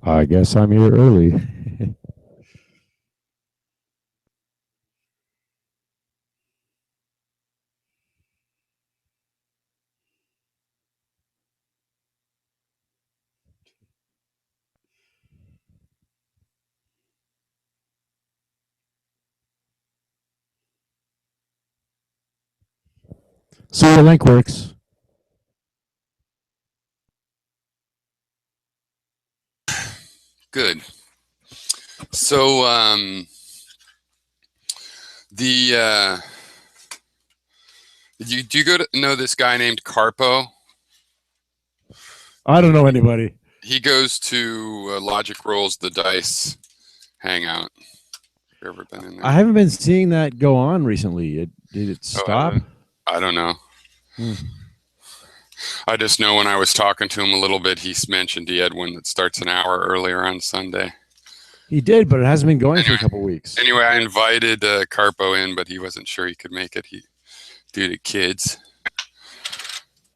I guess I'm here early. So the link works. Good. So the do you know this guy named Carpo? I don't know anybody. He goes to Logic Rolls the Dice hangout. You ever been in there? I haven't been seeing that go on recently. Did it stop? I don't know. I just know when I was talking to him a little bit, he mentioned he had one that starts an hour earlier on Sunday. He did, but it hasn't been going for a couple weeks. Anyway, I invited Carpo in, but he wasn't sure he could make it. Due to kids.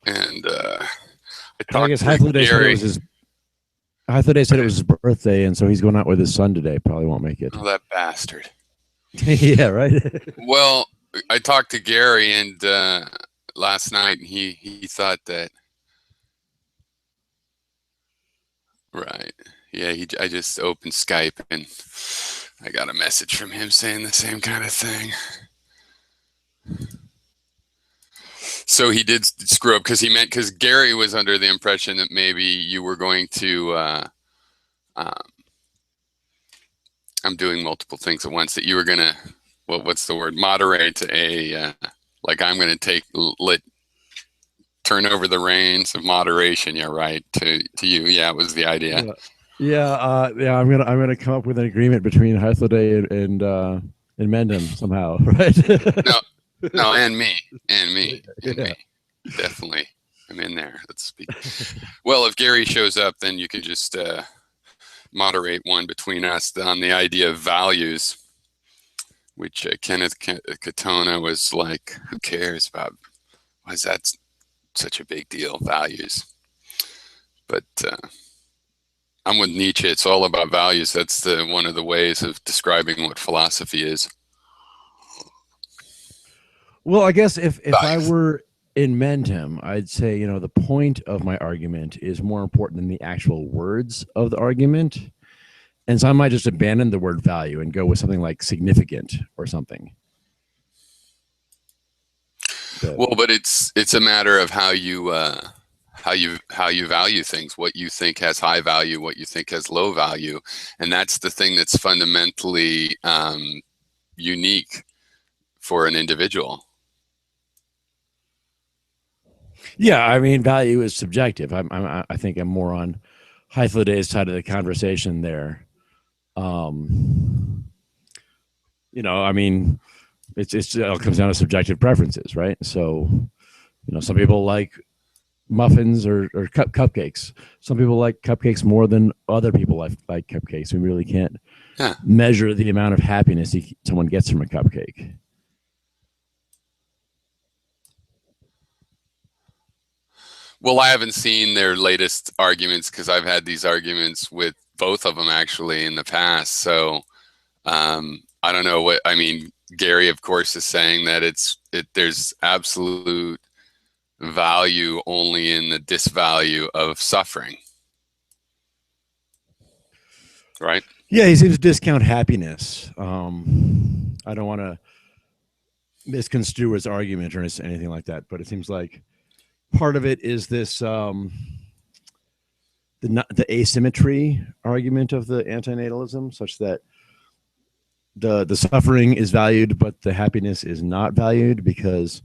And I guess Hythloday said it was his. Hythloday said it was his birthday, and so he's going out with his son today. Probably won't make it. Oh, that bastard. Yeah, right. Well, I talked to Gary and last night, and he thought that. Right. Yeah. I just opened Skype and I got a message from him saying the same kind of thing. So he did screw up because Gary was under the impression that maybe you were going to. I'm doing multiple things at once. That you were gonna, what's the word? Moderate a, like I'm gonna turn over the reins of moderation. Yeah, right. To you. Yeah, it was the idea. Yeah. I'm gonna come up with an agreement between Hythloday and Mendham somehow, right? No, and me. Me. Definitely, I'm in there. Let's speak. Well, if Gary shows up, then you can just moderate one between us on the idea of values, which Kenneth Katona was like, who cares about, why is that such a big deal, values? But I'm with Nietzsche. It's all about values. That's one of the ways of describing what philosophy is. Well, I guess if I were in Mendham, I'd say, the point of my argument is more important than the actual words of the argument. And so I might just abandon the word value and go with something like significant or something. But it's a matter of how you value things, what you think has high value, what you think has low value. And that's the thing that's fundamentally unique for an individual. Yeah, I mean, value is subjective. I think I'm more on Hythloday's side of the conversation there. I mean, it all comes down to subjective preferences, right? So, some people like muffins or cupcakes. Some people like cupcakes more than other people like cupcakes. We really can't measure the amount of happiness someone gets from a cupcake. Well, I haven't seen their latest arguments because I've had these arguments with both of them actually in the past. So I don't know what I mean. Gary, of course, is saying that there's absolute value only in the disvalue of suffering. Right? Yeah, he seems to discount happiness. I don't want to misconstrue his argument or anything like that, but it seems like part of it is this the asymmetry argument of the anti-natalism, such that the suffering is valued, but the happiness is not valued, because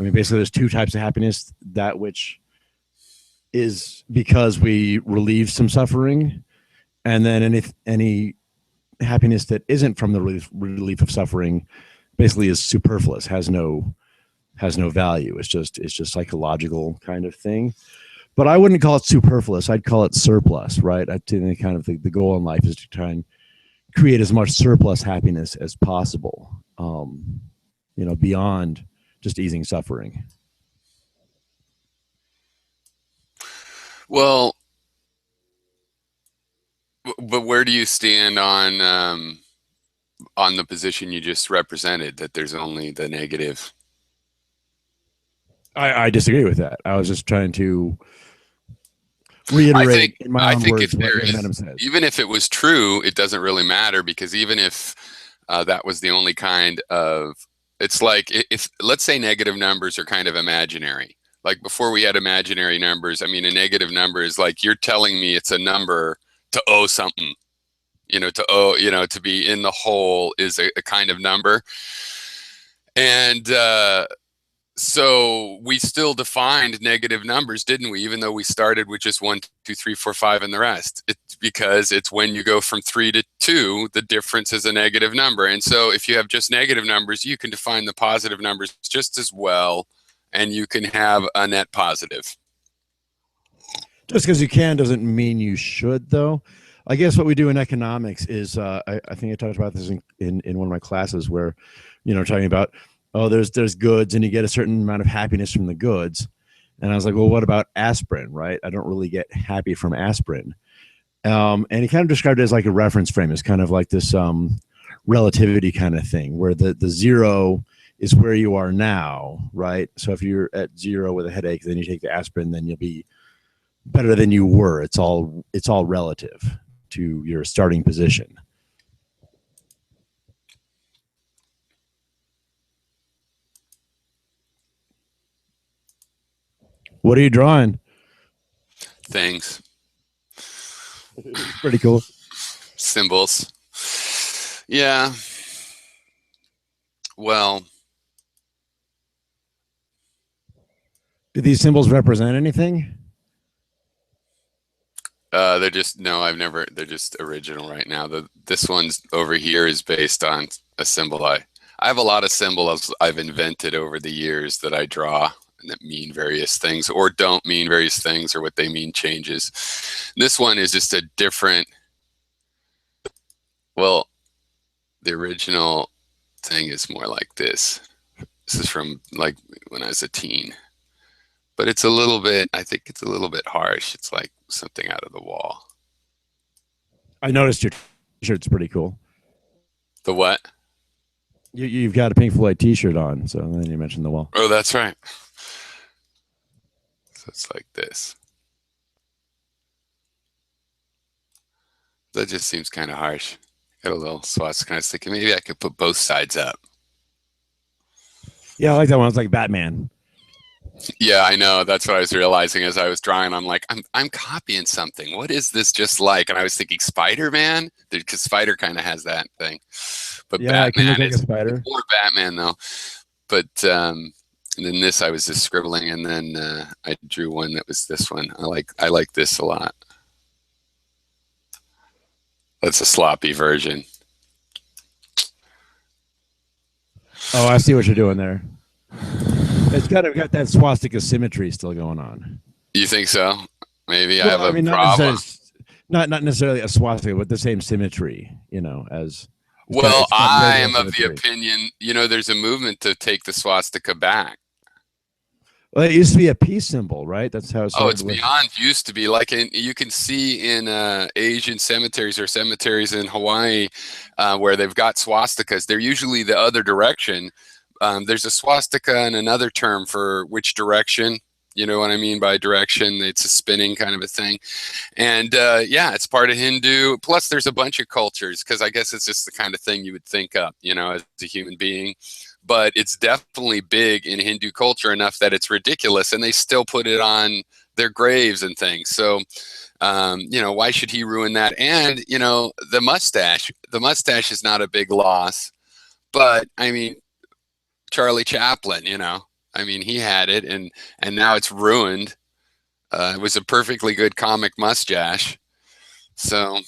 basically there's two types of happiness: that which is because we relieve some suffering, and then any happiness that isn't from the relief of suffering basically is superfluous, has no value. It's just psychological kind of thing. But I wouldn't call it superfluous. I'd call it surplus, right? I think kind of the goal in life is to try and create as much surplus happiness as possible, beyond just easing suffering. Well, But where do you stand on the position you just represented, that there's only the negative? I disagree with that. I was just trying to I think reiterate in my I own think if words what there David is, Adam says. even if it was true, it doesn't really matter, because even if that was the only kind of, it's like if let's say negative numbers are kind of imaginary. Like before we had imaginary numbers, I mean, a negative number is like you're telling me it's a number to owe something. To owe, to be in the hole is a kind of number. And so we still defined negative numbers, didn't we? Even though we started with just 1, 2, 3, 4, 5 and the rest. It's because it's when you go from 3 to 2, the difference is a negative number. And so if you have just negative numbers, you can define the positive numbers just as well, and you can have a net positive. Just because you can doesn't mean you should, though. I guess what we do in economics is, I think I talked about this in one of my classes where, talking about, oh, there's goods and you get a certain amount of happiness from the goods. And I was like, well, what about aspirin, right? I don't really get happy from aspirin. And he kind of described it as like a reference frame. It's kind of like this relativity kind of thing where the zero is where you are now, right? So if you're at 0 with a headache, then you take the aspirin, then you'll be better than you were. It's all relative to your starting position. What are you drawing? Things. Pretty cool. Symbols. Yeah. Well, do these symbols represent anything? they're just, no, they're just original right now. This one's over here is based on a symbol. I have a lot of symbols I've invented over the years that I draw and that mean various things or don't mean various things, or what they mean changes. This one is just a different, well, the original thing is more like this. This is from like when I was a teen. But it's a little bit, I think it's a little bit harsh. It's like something out of the wall. I noticed your t-shirt's pretty cool. The what? You've got a Pink Floyd t-shirt on, so then you mentioned the wall. Oh, that's right. So it's like this. That just seems kind of harsh. Got a little swastika. I was thinking maybe I could put both sides up. Yeah, I like that one. It's like Batman. Yeah, I know. That's what I was realizing as I was drawing. I'm like, I'm copying something. What is this just like? And I was thinking Spider-Man, because Spider kind of has that thing. But yeah, Batman like is Spider. more Batman though. But and then this I was just scribbling, and then I drew one that was this one. I like this a lot. That's a sloppy version. Oh, I see what you're doing there. It's got that swastika symmetry still going on. You think so? Maybe well, I have a problem. Not necessarily a swastika, but the same symmetry, as. Well, I am of the opinion, there's a movement to take the swastika back. Well, it used to be a peace symbol, right? That's how it's. Oh, it's beyond used to be. Like you can see in Asian cemeteries or cemeteries in Hawaii where they've got swastikas. They're usually the other direction. There's a swastika and another term for which direction. You know what I mean by direction? It's a spinning kind of a thing. And yeah, it's part of Hindu. Plus, there's a bunch of cultures, because I guess it's just the kind of thing you would think up, as a human being. But it's definitely big in Hindu culture enough that it's ridiculous, and they still put it on their graves and things. So, why should he ruin that? And, the mustache is not a big loss. But, I mean, Charlie Chaplin, he had it, and now it's ruined. It was a perfectly good comic mustache. So,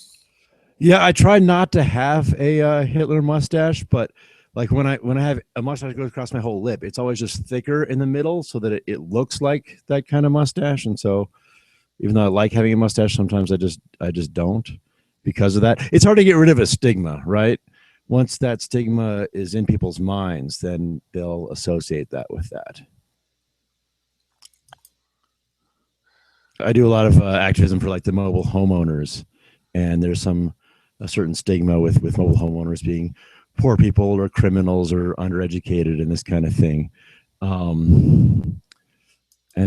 yeah, I try not to have a Hitler mustache, but like when I have a mustache that goes across my whole lip, it's always just thicker in the middle so that it looks like that kind of mustache. And so, even though I like having a mustache, sometimes I just don't because of that. It's hard to get rid of a stigma, right? Once that stigma is in people's minds, then they'll associate that with that. I do a lot of activism for like the mobile homeowners, and there's a certain stigma with mobile homeowners being poor people or criminals or undereducated and this kind of thing. And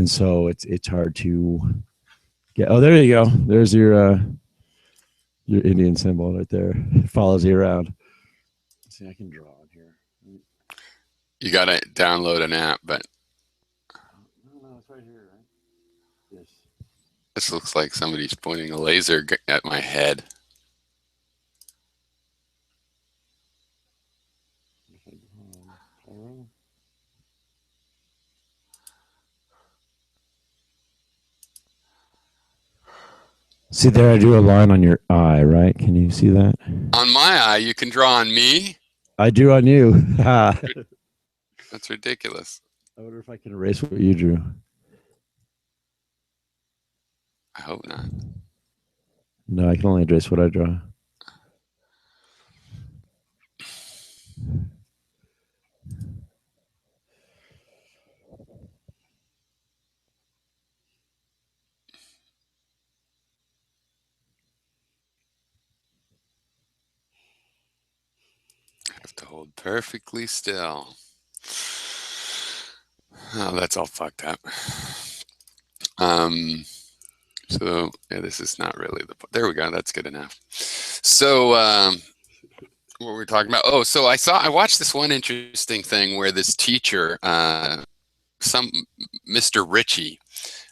so it's hard to get. Oh, there you go. There's your Indian symbol right there. It follows you around. Let's see, I can draw on here. You gotta download an app, but No, it's right here, right? Yes. this looks like somebody's pointing a laser at my head. See there, I drew a line on your eye, right? Can you see that? On my eye, you can draw on me? I drew on you. I That's ridiculous. wonder if I can erase what you drew. I hope not. No, I can only erase what I draw. I have to hold perfectly still. Oh, that's all fucked up. So yeah, this is not really the point. There we go. That's good enough. So what were we talking about? Oh, so I watched this one interesting thing where this teacher, some Mr. Ritchie,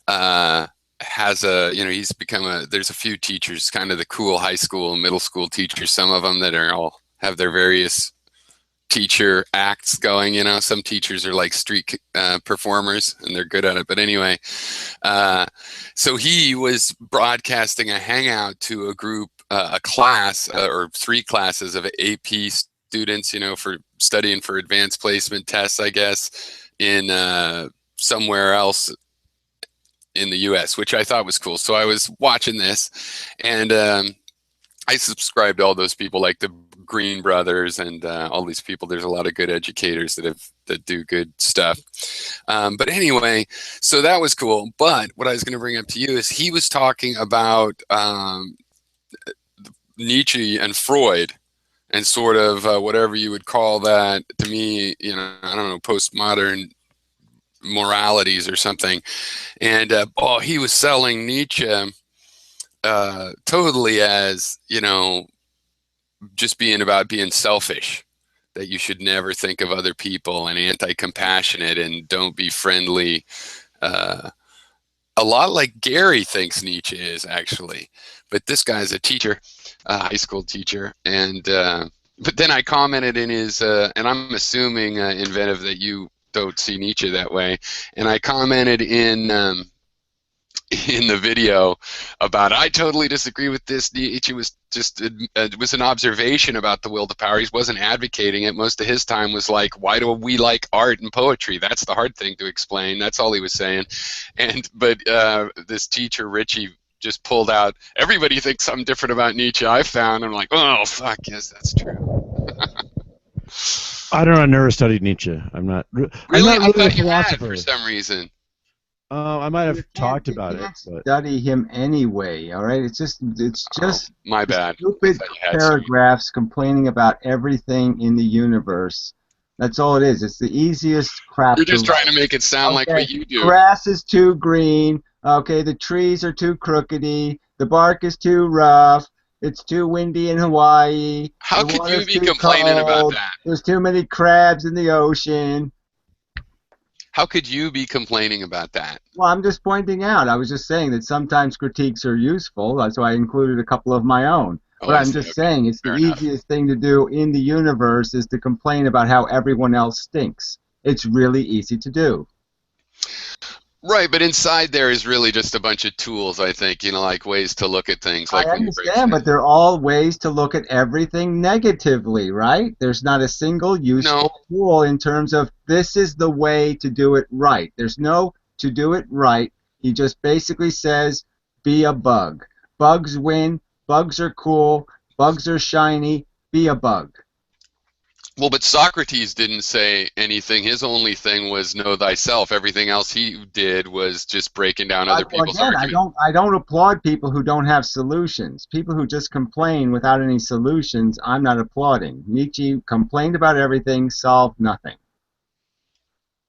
has he's become there's a few teachers, kind of the cool high school and middle school teachers, some of them that are all have their various teacher acts going. Some teachers are like street performers and they're good at it, but anyway, so he was broadcasting a hangout to a group, a class, or 3 classes of AP students, for studying for advanced placement tests, I guess, in somewhere else in the US, which I thought was cool. So I was watching this, and I subscribe to all those people, like the Green Brothers and all these people. There's a lot of good educators that do good stuff. But anyway, so that was cool. But what I was going to bring up to you is he was talking about Nietzsche and Freud and sort of whatever you would call that. To me, I don't know, postmodern moralities or something. And he was selling Nietzsche totally as, just being about being selfish, that you should never think of other people, and anti-compassionate, and don't be friendly. A lot like Gary thinks Nietzsche is, actually. But this guy's a teacher, a high school teacher. And but then I commented in his, and I'm assuming, Inventive, that you don't see Nietzsche that way. And I commented in the video about, I totally disagree with this. Nietzsche was just, it was an observation about the will to power. He wasn't advocating it. Most of his time was like, why do we like art and poetry? That's the hard thing to explain. That's all he was saying. But this teacher, Ritchie, just pulled out, everybody thinks something different about Nietzsche, I found. I'm like, oh, fuck, yes, that's true. I don't know. I never studied Nietzsche. I'm not really a thought you had philosopher for some reason. I might have talked about it. But Study him anyway. All right, it's just My bad. Stupid paragraphs complaining about everything in the universe. That's all it is. It's the easiest crap. You're just trying to make it sound like what you do. Grass is too green. Okay, the trees are too crookedy. The bark is too rough. It's too windy in Hawaii. How could you be complaining about that? There's too many crabs in the ocean. How could you be complaining about that? Well, I'm just pointing out. I was just saying that sometimes critiques are useful. That's why I included a couple of my own. But I'm just saying it's the easiest thing to do in the universe is to complain about how everyone else stinks. It's really easy to do. Right, but inside there is really just a bunch of tools, I think, like ways to look at things. Like I understand, but they're all ways to look at everything negatively, right? There's not a single useful tool in terms of this is the way to do it right. There's no to do it right. He just basically says, be a bug. Bugs win. Bugs are cool. Bugs are shiny. Be a bug. Well, but Socrates didn't say anything. His only thing was know thyself. Everything else he did was just breaking down other people's Again, arguments. I don't applaud people who don't have solutions. People who just complain without any solutions, I'm not applauding. Nietzsche complained about everything, solved nothing.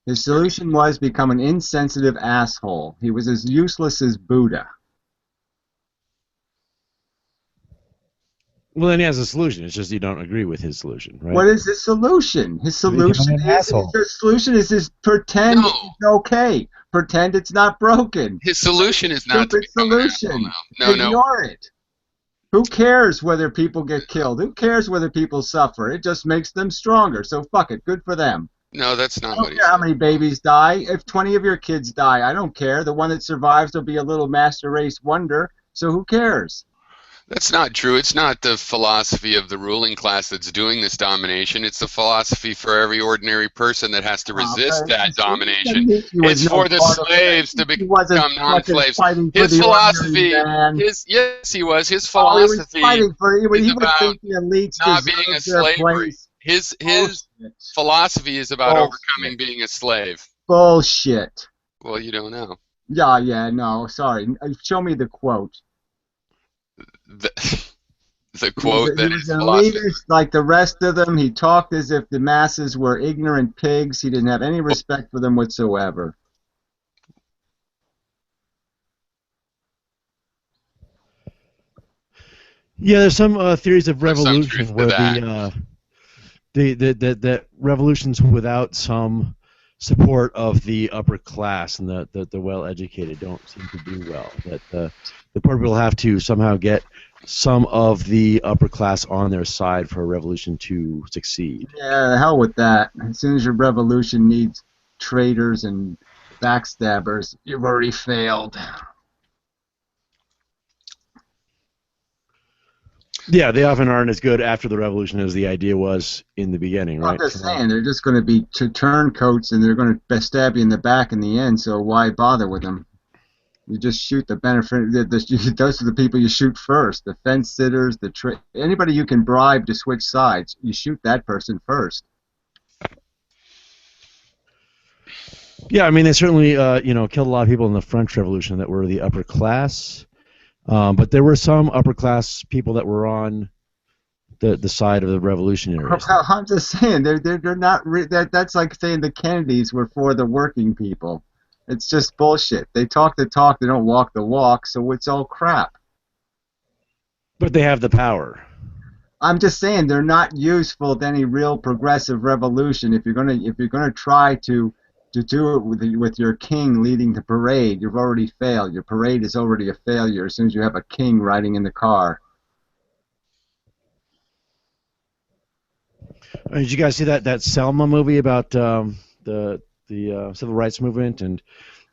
His solution was become an insensitive asshole. He was as useless as Buddha. Well, then he has a solution. It's just you don't agree with his solution, right? What is his solution? His Become an asshole. Pretend No. it's okay. Pretend it's not broken. His solution is not to Stupid become an solution. asshole. No. Ignore it. Who cares whether people get killed? Who cares whether people suffer? It just makes them stronger. So fuck it. Good for them. No, that's I not don't what he care how said. many babies die. If 20 of your kids die, I don't care. The one that survives will be a little master race wonder. So who cares? That's not true. It's not the philosophy of the ruling class that's doing this domination. It's the philosophy for every ordinary person that has to resist that domination. It's for the slaves to become non-slaves. His philosophy, yes, he was. His philosophy is about not being a slavery. His philosophy is about overcoming being a slave. Bullshit. Well, you don't know. Yeah, no, sorry. Show me the quote. The quote that his philosophy. Like the rest of them, he talked as if the masses were ignorant pigs. He didn't have any respect for them whatsoever. Yeah, there's some theories of revolution where that revolutions without some support of the upper class and the well-educated don't seem to do well. That the poor people have to somehow get some of the upper class on their side for a revolution to succeed. Yeah, the hell with that. As soon as your revolution needs traitors and backstabbers, you've already failed. Yeah, they often aren't as good after the revolution as the idea was in the beginning, right? I'm just saying, they're just going to be turncoats and they're going to stab you in the back in the end, so why bother with them? You just shoot the benefit. Those are the people you shoot first. The fence sitters, anybody you can bribe to switch sides, you shoot that person first. Yeah, I mean, they certainly killed a lot of people in the French Revolution that were the upper class. But there were some upper class people that were on the side of the revolutionaries. I'm just saying they're not. That's like saying the Kennedys were for the working people. It's just bullshit. They talk the talk, they don't walk the walk, so it's all crap. But they have the power. I'm just saying they're not useful to any real progressive revolution. If you're gonna try to do it with your king leading the parade, you've already failed. Your parade is already a failure as soon as you have a king riding in the car. Did you guys see that Selma movie about the civil rights movement and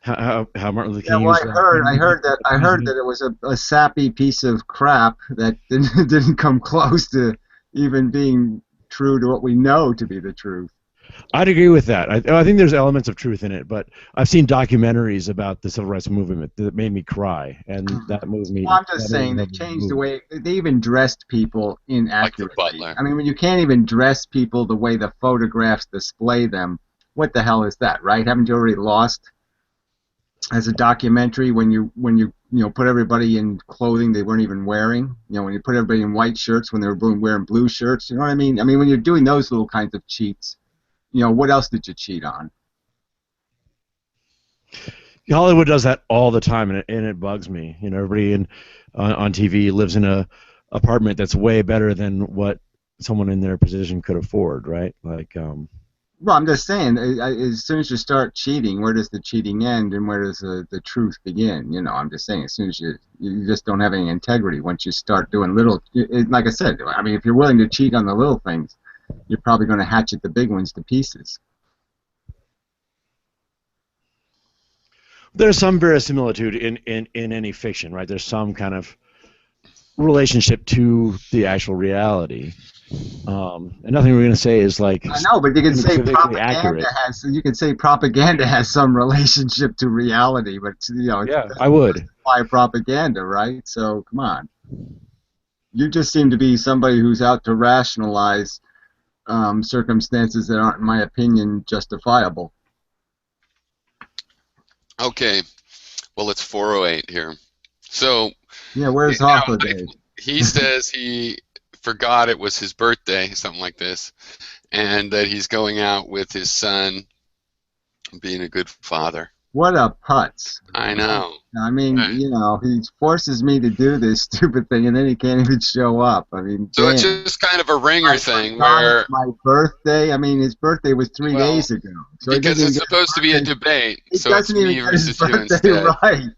how Martin Luther King? Yeah, well, I heard that it was a sappy piece of crap that didn't come close to even being true to what we know to be the truth. I'd agree with that. I think there's elements of truth in it, but I've seen documentaries about the civil rights movement that made me cry, and that moved me. Well, I'm just saying they changed the way they even dressed people inaccurately. Like the butler. I mean, when you can't even dress people the way the photographs display them, what the hell is that, right? Haven't you already lost? As a documentary, when you put everybody in clothing they weren't even wearing, when you put everybody in white shirts when they were wearing blue shirts, you know what I mean? I mean, when you're doing those little kinds of cheats. What else did you cheat on? Hollywood does that all the time, and it bugs me. Everybody on TV lives in a apartment that's way better than what someone in their position could afford, right? Well, I'm just saying, as soon as you start cheating, where does the cheating end, and where does the truth begin? I'm just saying, as soon as you just don't have any integrity once you start doing little. Like I said, I mean, if you're willing to cheat on the little things, you're probably going to hatchet the big ones to pieces. There's some verisimilitude in any fiction, right? There's some kind of relationship to the actual reality. And nothing we're going to say is like. I know, but you can say propaganda has some relationship to reality, but yeah, I would. By propaganda, right? So come on, you just seem to be somebody who's out to rationalize circumstances that aren't, in my opinion, justifiable. Okay, well, it's 4:08 here. So, yeah, where's you know, Holiday? he says he forgot it was his birthday, something like this, and that he's going out with his son, being a good father. What a putz. I know. I mean, Right. you know, he forces me to do this stupid thing, and then he can't even show up. I mean, So it's damn. just kind of a ringer thing forgot where, it's my birthday. I mean, his birthday was 3 well, days ago. So he because doesn't even it's get supposed to be a birthday. debate, He so it's doesn't even me get his versus you birthday instead. right.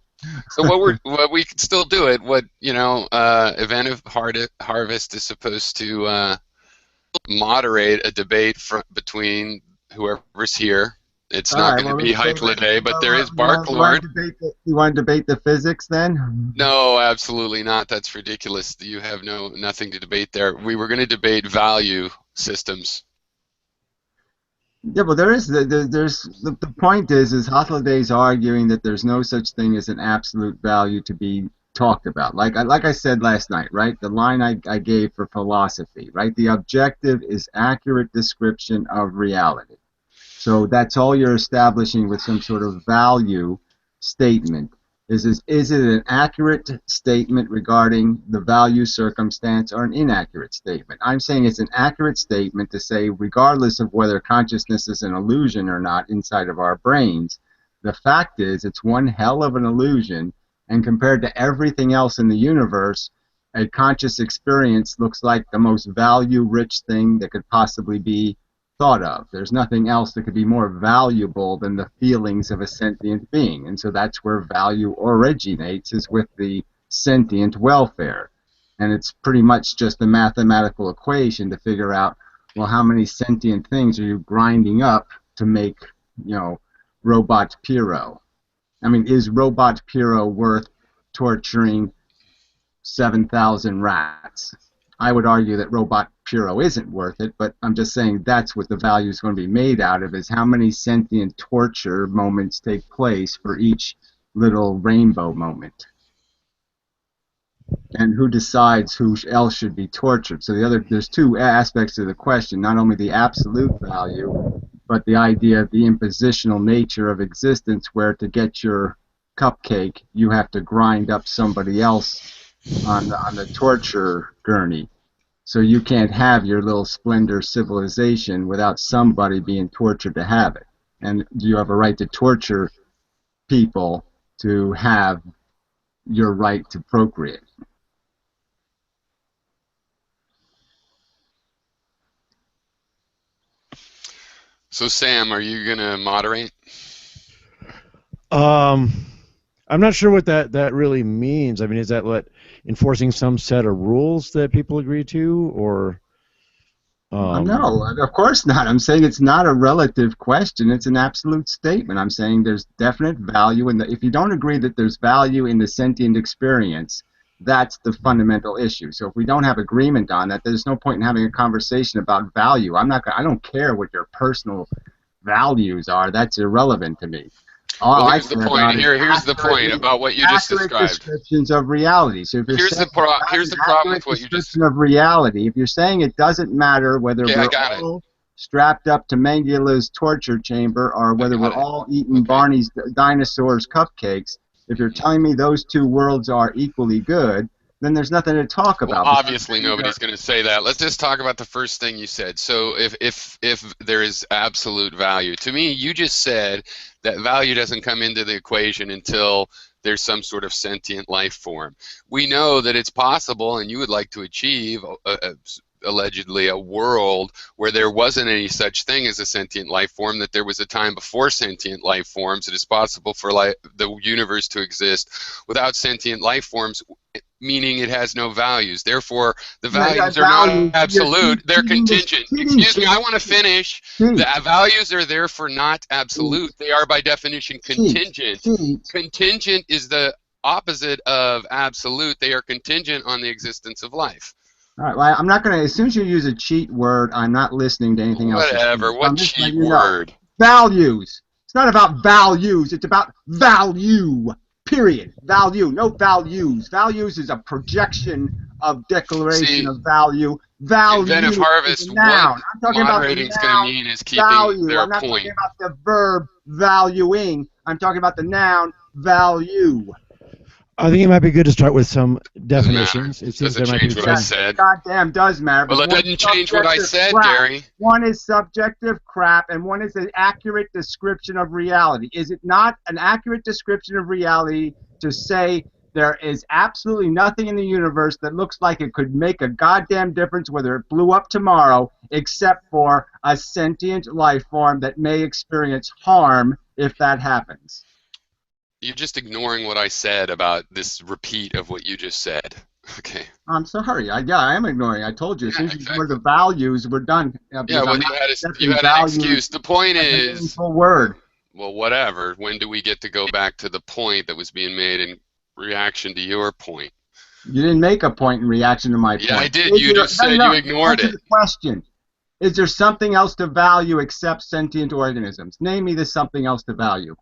So what we can still do it. What, you know, Event of Harvest is supposed to moderate a debate between whoever's here. It's All not right, going to well, be Heiklade, but there is Bark Lord. You want to debate the physics then? No, absolutely not. That's ridiculous. You have nothing to debate there. We were going to debate value systems. Yeah, well, there is the point is Holiday arguing that there's no such thing as an absolute value to be talked about. Like I said last night, right? The line I gave for philosophy, right? The objective is accurate description of reality. So that's all you're establishing with some sort of value statement. Is it an accurate statement regarding the value circumstance or an inaccurate statement? I'm saying it's an accurate statement to say, regardless of whether consciousness is an illusion or not inside of our brains, the fact is it's one hell of an illusion, and compared to everything else in the universe, a conscious experience looks like the most value-rich thing that could possibly be thought of. There's nothing else that could be more valuable than the feelings of a sentient being. And so that's where value originates, is with the sentient welfare. And it's pretty much just a mathematical equation to figure out, well, how many sentient things are you grinding up to make, you know, Robot Piro? I mean, is Robot Piro worth torturing 7,000 rats? I would argue that Robot Puro isn't worth it, but I'm just saying that's what the value is going to be made out of, is how many sentient torture moments take place for each little rainbow moment. And who decides who else should be tortured? So there's two aspects to the question, not only the absolute value, but the idea of the impositional nature of existence, where to get your cupcake, you have to grind up somebody else on the torture gurney. So you can't have your little splendor civilization without somebody being tortured to have it. And do you have a right to torture people to have your right to procreate? So Sam, are you going to moderate? I'm not sure what that really means. I mean, is that what, enforcing some set of rules that people agree to, or? No, of course not. I'm saying it's not a relative question. It's an absolute statement. I'm saying there's definite value in the. If you don't agree that there's value in the sentient experience, that's the fundamental issue. So if we don't have agreement on that, there's no point in having a conversation about value. I don't care what your personal values are. That's irrelevant to me. Well, here's the point. Here's the point about what you just described. Descriptions of reality. So if here's the problem with what you just description of reality. If you're saying it doesn't matter whether we're all strapped up to Mengele's torture chamber or whether we're all eating Barney's dinosaurs cupcakes, if you're telling me those two worlds are equally good, then there's nothing to talk about. Well, obviously nobody's going to say that. Let's just talk about the first thing you said. So if there is absolute value, to me, you just said that value doesn't come into the equation until there's some sort of sentient life form. We know that it's possible, and you would like to achieve allegedly a world where there wasn't any such thing as a sentient life form, that there was a time before sentient life forms. It is possible for the universe to exist without sentient life forms, meaning it has no values. Therefore, the values are not absolute. They're contingent. Excuse me, I want to finish. The values are therefore not absolute. They are by definition contingent. Contingent is the opposite of absolute. They are contingent on the existence of life. All right, well, I'm not going to, as soon as you use a cheat word, I'm not listening to anything else. Whatever, what cheat word? Values. It's not about values, it's about value, period. Value, no values. Values is a projection of declaration of value. Value Inventive is harvest, a what noun. I'm talking about the moderating is going to noun mean is keeping value. their I'm not talking point. about the verb valuing. I'm talking about the noun value. I think it might be good to start with some Doesn't matter. definitions. It seems Doesn't there might be change what I Yes, some. said. goddamn does matter. Well, it One doesn't change what I subjective said, crap. Gary. One is subjective crap, and one is an accurate description of reality. Is it not an accurate description of reality to say there is absolutely nothing in the universe that looks like it could make a goddamn difference whether it blew up tomorrow, except for a sentient life form that may experience harm if that happens? You're just ignoring what I said about this repeat of what you just said. Okay. I'm sorry. Yeah, I am ignoring. I told you. As soon as you exactly. ignore the values, we're done. Yeah, Because well, I'm not you accepting had an values excuse. The point as a is, meaningful word. well, whatever. When do we get to go back to the point that was being made in reaction to your point? You didn't make a point in reaction to my point. Yeah, I did. You just said you ignored Answer it. the question. Is there something else to value except sentient organisms? Name me the something else to value.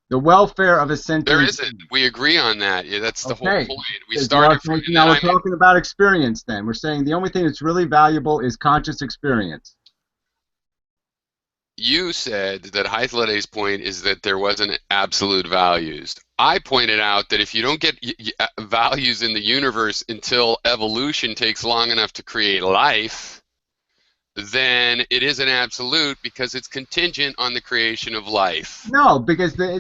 The welfare of a sentient. There isn't. We agree on that. Yeah, that's the whole Okay. point. We started from. Now we're talking about experience. Then we're saying the only thing that's really valuable is conscious experience. You said that Hythlodae's point is that there wasn't absolute values. I pointed out that if you don't get values in the universe until evolution takes long enough to create life, then it isn't absolute because it's contingent on the creation of life. No, because it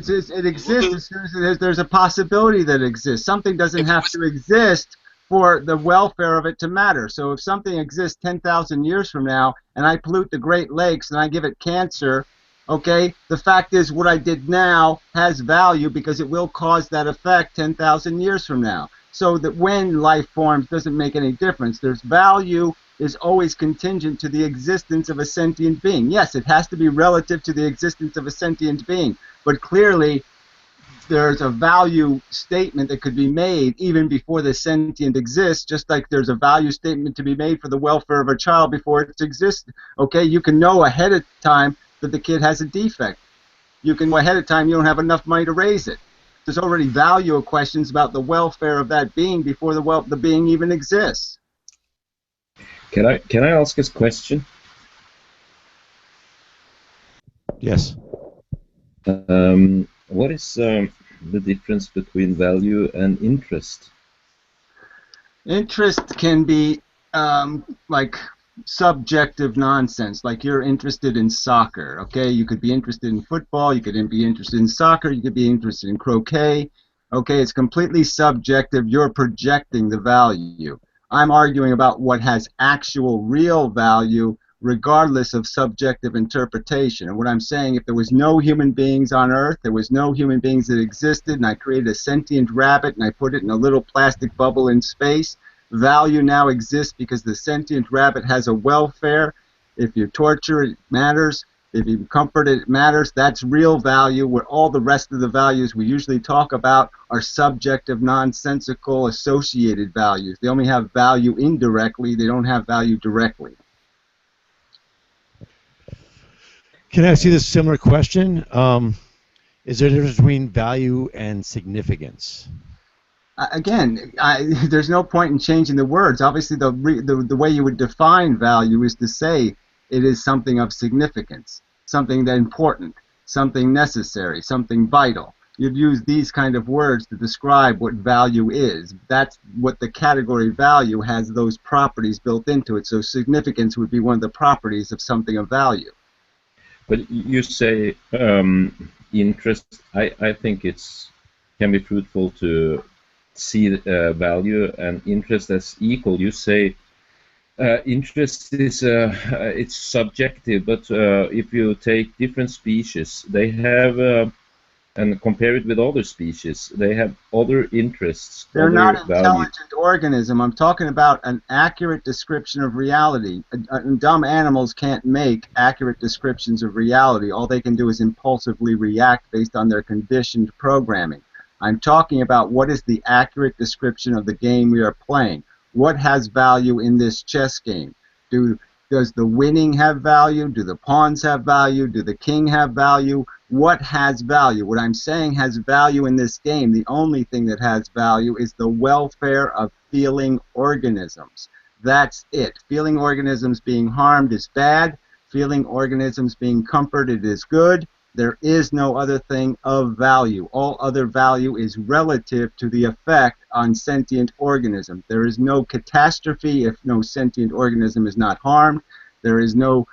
exists as soon as there's a possibility that it exists. Something doesn't have to exist for the welfare of it to matter. So if something exists 10,000 years from now and I pollute the Great Lakes and I give it cancer, okay, the fact is what I did now has value because it will cause that effect 10,000 years from now. So that when life forms doesn't make any difference. There's value is always contingent to the existence of a sentient being. Yes, it has to be relative to the existence of a sentient being, but clearly there's a value statement that could be made even before the sentient exists, just like there's a value statement to be made for the welfare of a child before it exists. Okay, you can know ahead of time that the kid has a defect. You can know ahead of time you don't have enough money to raise it. There's already value questions about the welfare of that being before the being even exists. Can I ask a question? Yes. What is the difference between value and interest? Interest can be like subjective nonsense, like you're interested in soccer, okay? You could be interested in football, you could be interested in soccer, you could be interested in croquet, okay? It's completely subjective. You're projecting the value. I'm arguing about what has actual real value regardless of subjective interpretation. And what I'm saying, if there was no human beings on Earth, there was no human beings that existed, and I created a sentient rabbit and I put it in a little plastic bubble in space, value now exists because the sentient rabbit has a welfare. If you torture it, it matters. If you comfort it, it matters. That's real value, where all the rest of the values we usually talk about are subjective, nonsensical, associated values. They only have value indirectly. They don't have value directly. Can I ask you this similar question? Is there a difference between value and significance? Again, there's no point in changing the words. Obviously, the way you would define value is to say it is something of significance, something that important, something necessary, something vital. You'd use these kind of words to describe what value is. That's what the category value has, those properties built into it. So significance would be one of the properties of something of value. But you say interest. I think can be fruitful to see value and interest as equal. You say interest is it's subjective, but if you take different species, they have and compare it with other species, they have other interests. They're not an value. intelligent organism. I'm talking about an accurate description of reality. Dumb animals can't make accurate descriptions of reality. All they can do is impulsively react based on their conditioned programming. I'm talking about what is the accurate description of the game we are playing. What has value in this chess game? Does the winning have value? Do the pawns have value? Do the king have value? What has value? What I'm saying has value in this game. The only thing that has value is the welfare of feeling organisms. That's it. Feeling organisms being harmed is bad. Feeling organisms being comforted is good. There is no other thing of value. All other value is relative to the effect on sentient organism. There is no catastrophe if no sentient organism is not harmed. There is no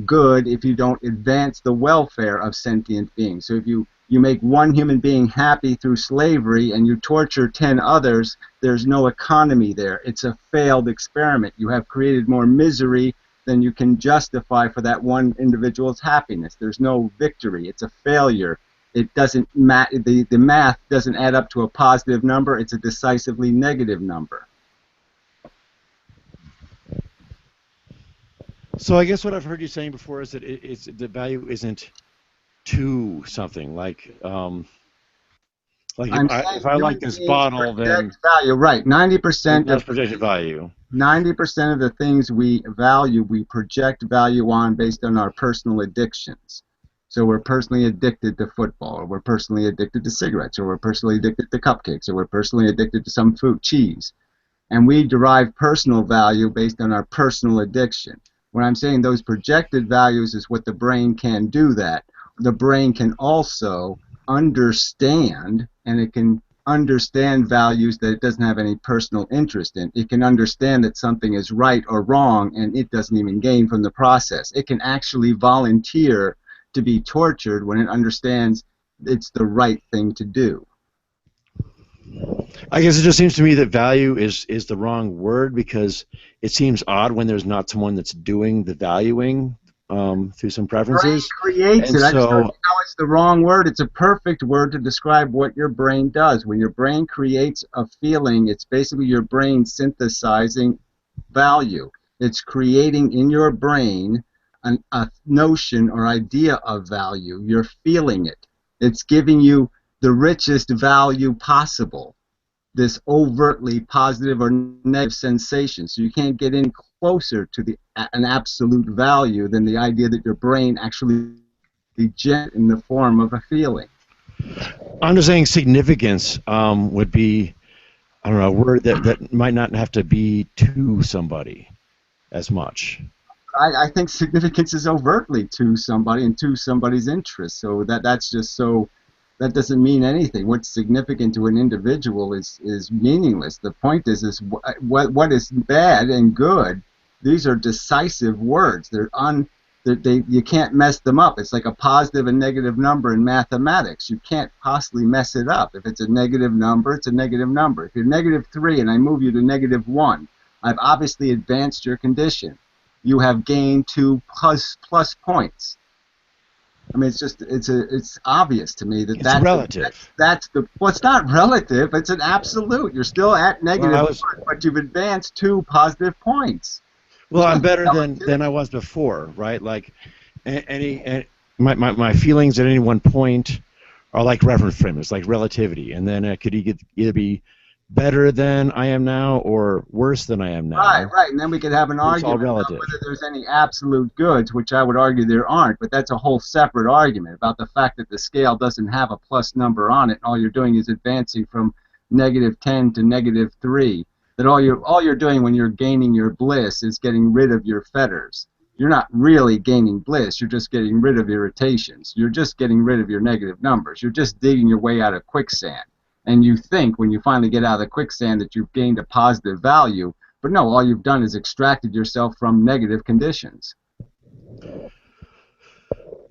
good if you don't advance the welfare of sentient beings. So if you make one human being happy through slavery and you torture 10 others, there's no economy there. It's a failed experiment. You have created more misery than you can justify for that one individual's happiness. There's no victory. It's a failure. It doesn't the math doesn't add up to a positive number. It's a decisively negative number. So I guess what I've heard you saying before is that the value isn't to something like if I like this bottle, then value, right? 90% of projected value. 90% of the things we value, we project value on based on our personal addictions. So we're personally addicted to football, or we're personally addicted to cigarettes, or we're personally addicted to cupcakes, or we're personally addicted to some food, cheese, and we derive personal value based on our personal addiction. When I'm saying those projected values is what the brain can do that. The brain can also understand, and it can understand values that it doesn't have any personal interest in. It can understand that something is right or wrong, and it doesn't even gain from the process. It can actually volunteer to be tortured when it understands it's the right thing to do. I guess it just seems to me that value is the wrong word, because it seems odd when there's not someone that's doing the valuing through some preferences. Brain creates it. I just don't know it's the wrong word. It's a perfect word to describe what your brain does. When your brain creates a feeling, it's basically your brain synthesizing value. It's creating in your brain a notion or idea of value. You're feeling it. It's giving you the richest value possible, this overtly positive or negative sensation. So you can't get any closer to an absolute value than the idea that your brain actually generates in the form of a feeling. I'm just saying significance would be, I don't know, a word that might not have to be to somebody as much. I think significance is overtly to somebody and to somebody's interest. So that's just so. That doesn't mean anything. What's significant to an individual is meaningless. The point is what is bad and good. These are decisive words. You can't mess them up. It's like a positive and negative number in mathematics. You can't possibly mess it up. If it's a negative number, it's a negative number. If you're -3 and I move you to -1, I've obviously advanced your condition. You have gained 2 plus points. I mean, it's obvious to me that that's relative. Well, it's not relative. It's an absolute. You're still at -1, but you've advanced 2 positive points. Well, I'm better than I was before, right? Like my feelings at any one point are like reference frames, like relativity, and then it could either be better than I am now or worse than I am now. Right, and then we could have an argument about whether there's any absolute goods, which I would argue there aren't, but that's a whole separate argument about the fact that the scale doesn't have a plus number on it, and all you're doing is advancing from -10 to -3. That all you're doing when you're gaining your bliss is getting rid of your fetters. You're not really gaining bliss, you're just getting rid of irritations. You're just getting rid of your negative numbers. You're just digging your way out of quicksand. And you think when you finally get out of the quicksand that you've gained a positive value, but no, all you've done is extracted yourself from negative conditions.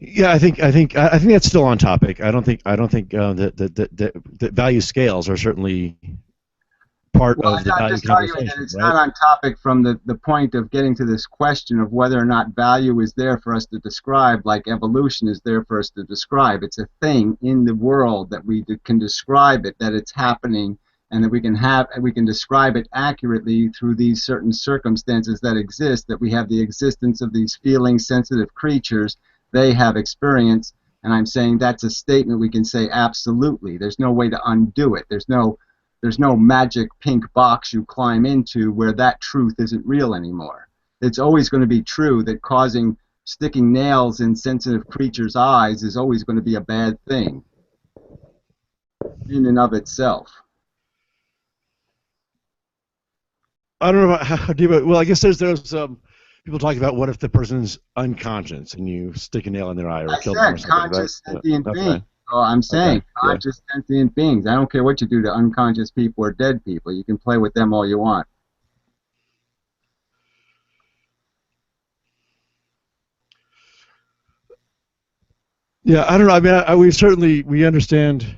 Yeah, I think that's still on topic. I don't think that value scales are certainly part of the value conversation. That it's not on topic from the point of getting to this question of whether or not value is there for us to describe, like evolution is there for us to describe. It's a thing in the world that we can describe it, that it's happening, and that we can describe it accurately through these certain circumstances that exist, that we have the existence of these feeling sensitive creatures. They have experience, and I'm saying that's a statement we can say absolutely. There's no way to undo it. There's no magic pink box you climb into where that truth isn't real anymore. It's always going to be true that sticking nails in sensitive creatures' eyes is always going to be a bad thing in and of itself. I don't know how deep. Well, I guess there's people talking about what if the person's unconscious and you stick a nail in their eye or kill them or said something, conscious right? sentient beings. Okay. Oh, I'm saying Okay, yeah. conscious sentient beings. I don't care what you do to unconscious people or dead people. You can play with them all you want. Yeah, I don't know. I mean, we understand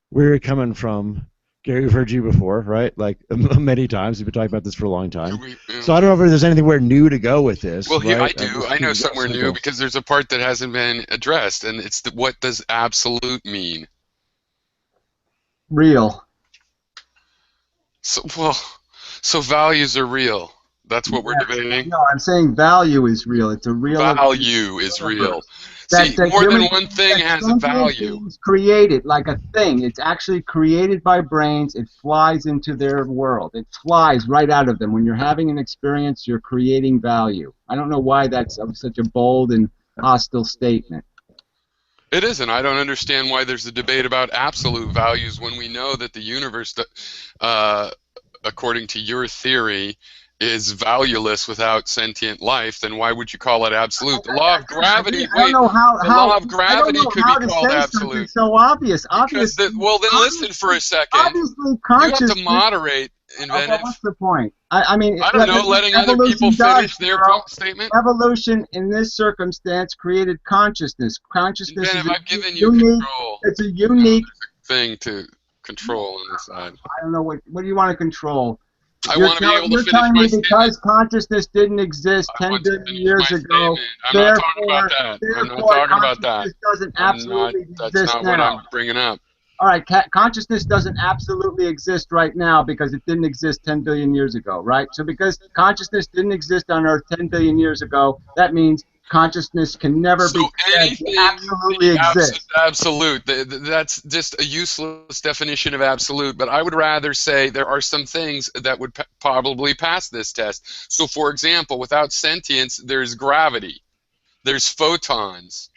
where you're coming from. Gary, we've heard you before, right? Like many times. You've been talking about this for a long time. So I don't know if there's anywhere new to go with this. Well, right? I do. I know somewhere new because there's a part that hasn't been addressed, and it's what does absolute mean? Real. So values are real. That's what we're debating. No, I'm saying value is real. It's a real value is real. See, more than one thing has a value. It's created like a thing. It's actually created by brains. It flies into their world. It flies right out of them. When you're having an experience, you're creating value. I don't know why that's such a bold and hostile statement. It isn't. I don't understand why there's a debate about absolute values when we know that the universe, according to your theory, is valueless without sentient life. Then why would you call it absolute? The law of gravity. I don't know how. The law of gravity could be called absolute. It's so obvious. Obviously. Well, then listen for a second. Obviously, consciousness. You have to moderate. Inventive. Okay, what's the point? I mean, I don't know. Letting other people finish their statement. Evolution, in this circumstance, created consciousness. Consciousness Inventive, is I've given you control. It's a unique thing to control on this side. I don't know what do you want to control. I want to be able to finish my statement. Because consciousness didn't exist 10 billion years ago. I'm not talking about that. I'm not talking about that. Doesn't absolutely exist that's not now. what I'm bringing up. All right, consciousness doesn't absolutely exist right now because it didn't exist 10 billion years ago, right? So because consciousness didn't exist on Earth 10 billion years ago, that means consciousness can never be absolutely exist. Absolute. That's just a useless definition of absolute, but I would rather say there are some things that would probably pass this test. So, for example, without sentience, there's gravity. There's photons,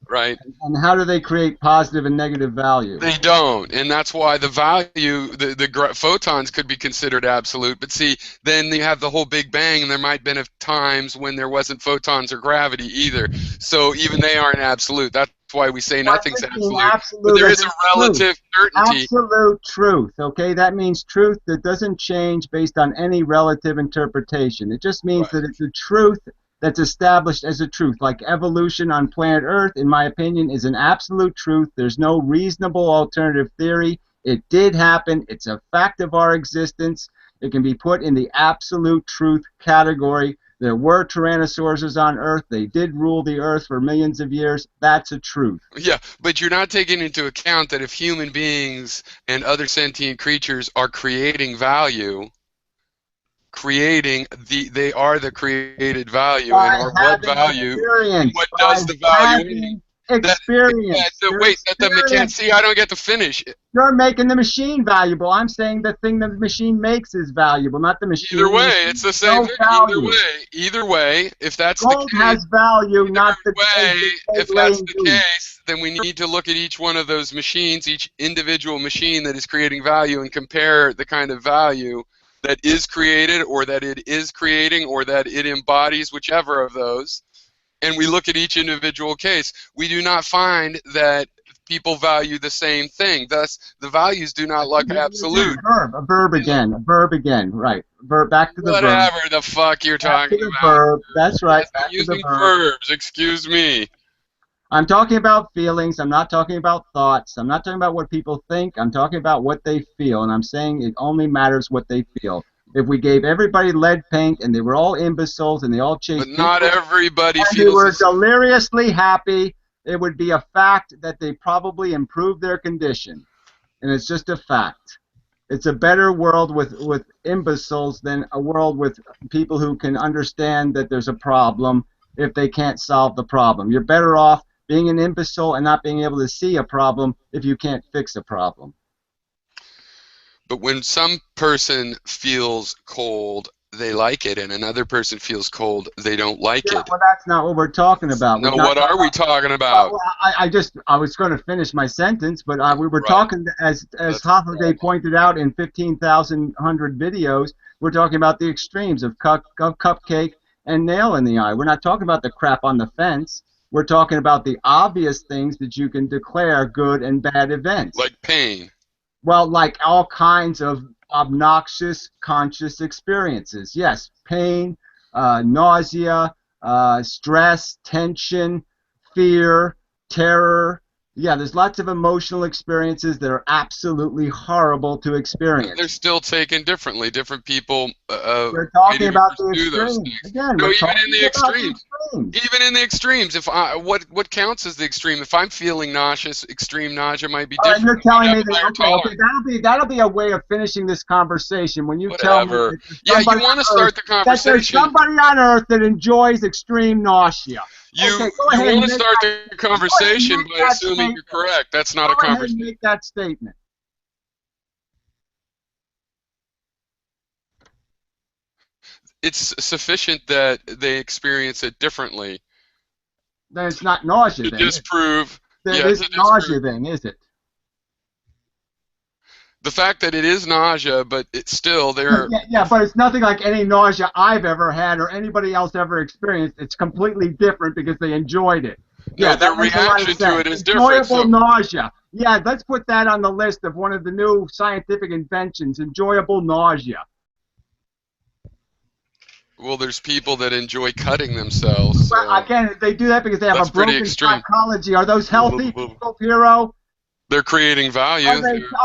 right? And how do they create positive and negative value? They don't, and that's why the value, the photons could be considered absolute. But see, then you have the whole Big Bang, and there might have been times when there wasn't photons or gravity either. So even they aren't absolute. That's why we say nothing's absolute. But there is a relative certainty. Absolute truth, okay? That means truth that doesn't change based on any relative interpretation. It just means that it's a truth that's established as a truth. Like evolution on planet Earth, in my opinion, is an absolute truth. There's no reasonable alternative theory. It did happen. It's a fact of our existence. It can be put in the absolute truth category. There were tyrannosauruses on Earth. They did rule the Earth for millions of years. That's a truth. Yeah, but you're not taking into account that if human beings and other sentient creatures are creating value, they are the created value, and our what value, what does the value mean? Experience. Wait, can't see. I don't get to finish. You're making the machine valuable. I'm saying the thing that the machine makes is valuable, not the machine. Either way, it's the same thing. Either way, if that's Gold the case, has value, not the if that's the case, then we need to look at each one of those machines, each individual machine that is creating value, and compare the kind of value that is created, or that it is creating, or that it embodies, whichever of those. And we look at each individual case. We do not find that people value the same thing. Thus, the values do not look absolute. A verb again, right. Back to the verb. Whatever the fuck you're talking about. Verb. That's right. Using verbs, excuse me. I'm talking about feelings. I'm not talking about thoughts. I'm not talking about what people think. I'm talking about what they feel, and I'm saying it only matters what they feel. If we gave everybody lead paint and they were all imbeciles and they all chased But not everybody feels. They were deliriously happy, it would be a fact that they probably improved their condition. And it's just a fact. It's a better world with imbeciles than a world with people who can understand that there's a problem if they can't solve the problem. You're better off being an imbecile and not being able to see a problem if you can't fix a problem. But when some person feels cold, they like it, and another person feels cold, they don't like it. Well, that's not what we're talking about. No, what are we talking about? Well, I was going to finish my sentence, but we were talking, as Hoffaday pointed out in 15,100 videos, We're talking about the extremes of cupcake and nail in the eye. We're not talking about the crap on the fence. We're talking about the obvious things that you can declare good and bad events. Like pain. Well, like all kinds of obnoxious conscious experiences. Yes, pain, nausea, stress, tension, fear, terror. Yeah, there's lots of emotional experiences that are absolutely horrible to experience. They're still taken differently. Different people. We're talking about the extremes. Again, no, we're even talking in the about extremes. the extremes. Even in the extremes, if what counts as the extreme? If I'm feeling nauseous, extreme nausea might be different. You're telling me Have a higher that, okay, tolerance. that'll be a way of finishing this conversation when you Whatever. tell me that Yeah, you somebody want to on start Earth- the that there's conversation. somebody on Earth that enjoys extreme nausea. You Okay, go ahead and want to make start that- the conversation make by that assuming statement. you're correct. That's not a Go ahead and conversation. make that statement. It's sufficient that they experience it differently Then it's not nausea. to Then disprove. Then Yeah, it isn't to disprove. nausea. Then is it? The fact that it is nausea, but it's still there. Yeah, but it's nothing like any nausea I've ever had or anybody else ever experienced. It's completely different because they enjoyed it. No, Yeah, their that makes a lot of reaction to sense. it is different. Enjoyable So, nausea. Yeah, let's put that on the list of one of the new scientific inventions. Enjoyable nausea. well, there's people that enjoy cutting themselves. So Well, again, they do that because they have That's a pretty broken extreme. psychology. Are those healthy people, Hero? they're creating value. Are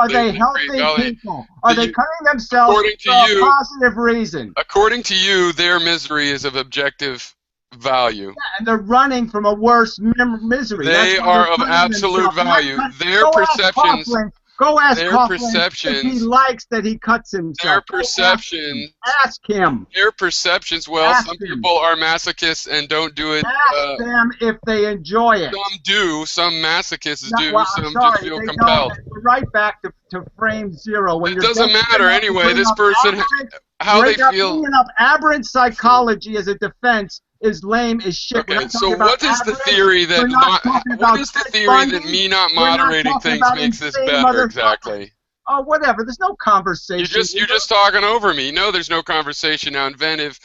they healthy create value. people? Are they You- cutting themselves according to for a you- positive reason? According to you, their misery is of objective value. Yeah, and they're running from a worse misery. They That's why are they're of cutting absolute themselves. value. Not cut- Their Go ask perceptions- Coughlin. Go ask their Coughlin if he perceptions- likes that he cuts himself. Their Go ask perception. Ask him. Their perceptions. Well, Ask some him. people are masochists and don't do it. Ask them if they enjoy it. Some do. Some masochists No, do. well, I'm some sorry, just feel they compelled. don't. We're right back to frame zero. When It you're doesn't bringing matter up- anyway. bringing This up person, aberrant- how they feel. Bringing up aberrant psychology as a defense is lame as shit. We're Okay, not so talking about what is the aberrant. theory that We're not talking what about is the Ted theory that Bundy. me not We're not moderating talking things about makes this insane better? motherfuckers. Exactly. Oh, whatever. There's no conversation. You're just talking over me. No, there's no conversation now. Inventive.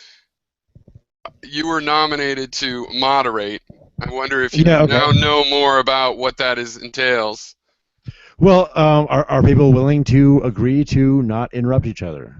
You were nominated to moderate. I wonder if you now know more about what that entails. Well, are people willing to agree to not interrupt each other?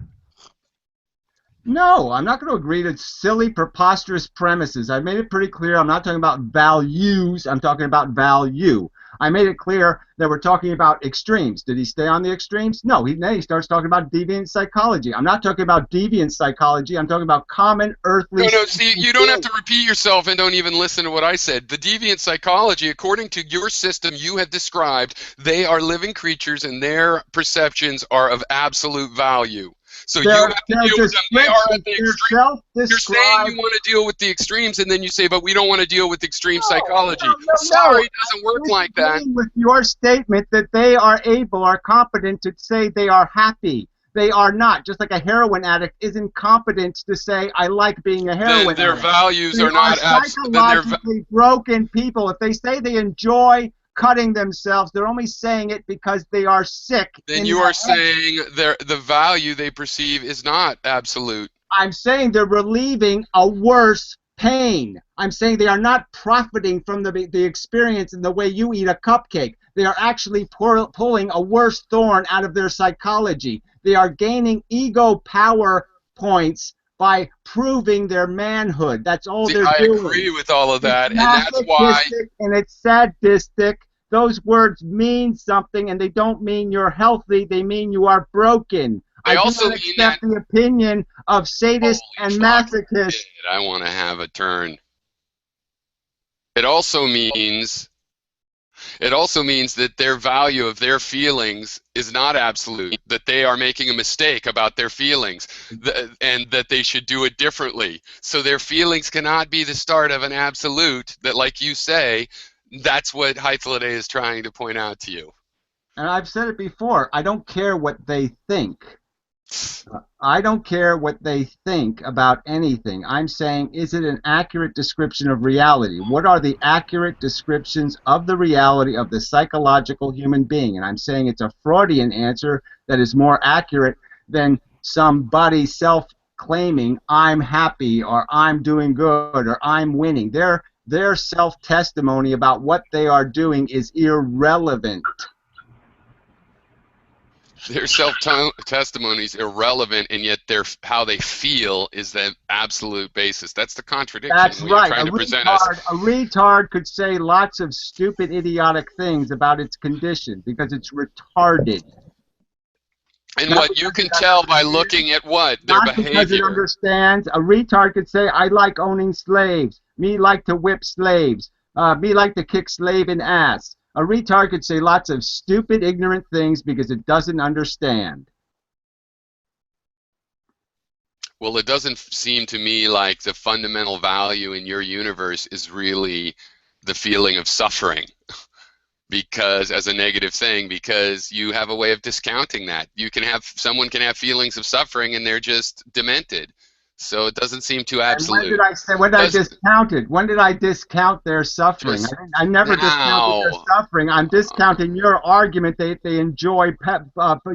No, I'm not going to agree to silly, preposterous premises. I made it pretty clear I'm not talking about values. I'm talking about value. I made it clear that we're talking about extremes. Did he stay on the extremes? No, he starts talking about deviant psychology. I'm not talking about deviant psychology. I'm talking about common earthly. No, see, you don't have to repeat yourself and don't even listen to what I said. The deviant psychology, according to your system you have described, they are living creatures and their perceptions are of absolute value. So you have to deal with them. They are at the extreme. You're saying you want to deal with the extremes, and then you say, but we don't want to deal with extreme psychology. Sorry, it doesn't work like that. With your statement that they are competent to say they are happy. They are not. Just like a heroin addict isn't competent to say, I like being a heroin addict. Then their values are not psychologically broken people. If they say they enjoy cutting themselves, they're only saying it because they are sick. Then you are saying the value they perceive is not absolute. I'm saying they're relieving a worse pain. I'm saying they are not profiting from the experience in the way you eat a cupcake. They are actually pulling a worse thorn out of their psychology. They are gaining ego power points by proving their manhood. That's all they're doing. I agree with all of that, it's and that's why. And it's sadistic. Those words mean something, and they don't mean you're healthy. They mean you are broken. I also accept the opinion of sadists and masochists. I want to have a turn. It also means that their value of their feelings is not absolute, that they are making a mistake about their feelings, and that they should do it differently. So their feelings cannot be the start of an absolute that, like you say, that's what Heitzelade is trying to point out to you. And I've said it before, I don't care what they think. I don't care what they think about anything. I'm saying, is it an accurate description of reality? What are the accurate descriptions of the reality of the psychological human being? And I'm saying it's a Freudian answer that is more accurate than somebody self-claiming I'm happy or I'm doing good or I'm winning. Their self-testimony about what they are doing is irrelevant. Their self-testimony is irrelevant, and yet how they feel is the absolute basis. That's the contradiction. That's right. Trying to present us. A retard could say lots of stupid, idiotic things about its condition because it's retarded. And what you can tell by looking at what? Their behavior. Because it understands. A retard could say, I like owning slaves. Me like to whip slaves. Me like to kick slave in ass. A retard could say lots of stupid, ignorant things because it doesn't understand. Well, it doesn't seem to me like the fundamental value in your universe is really the feeling of suffering. Because as a negative thing, because you have a way of discounting that. Someone can have feelings of suffering and they're just demented. So it doesn't seem too absolute. And when did I discount it? When did I discount their suffering? I never discounted their suffering. I'm discounting your argument that they enjoy.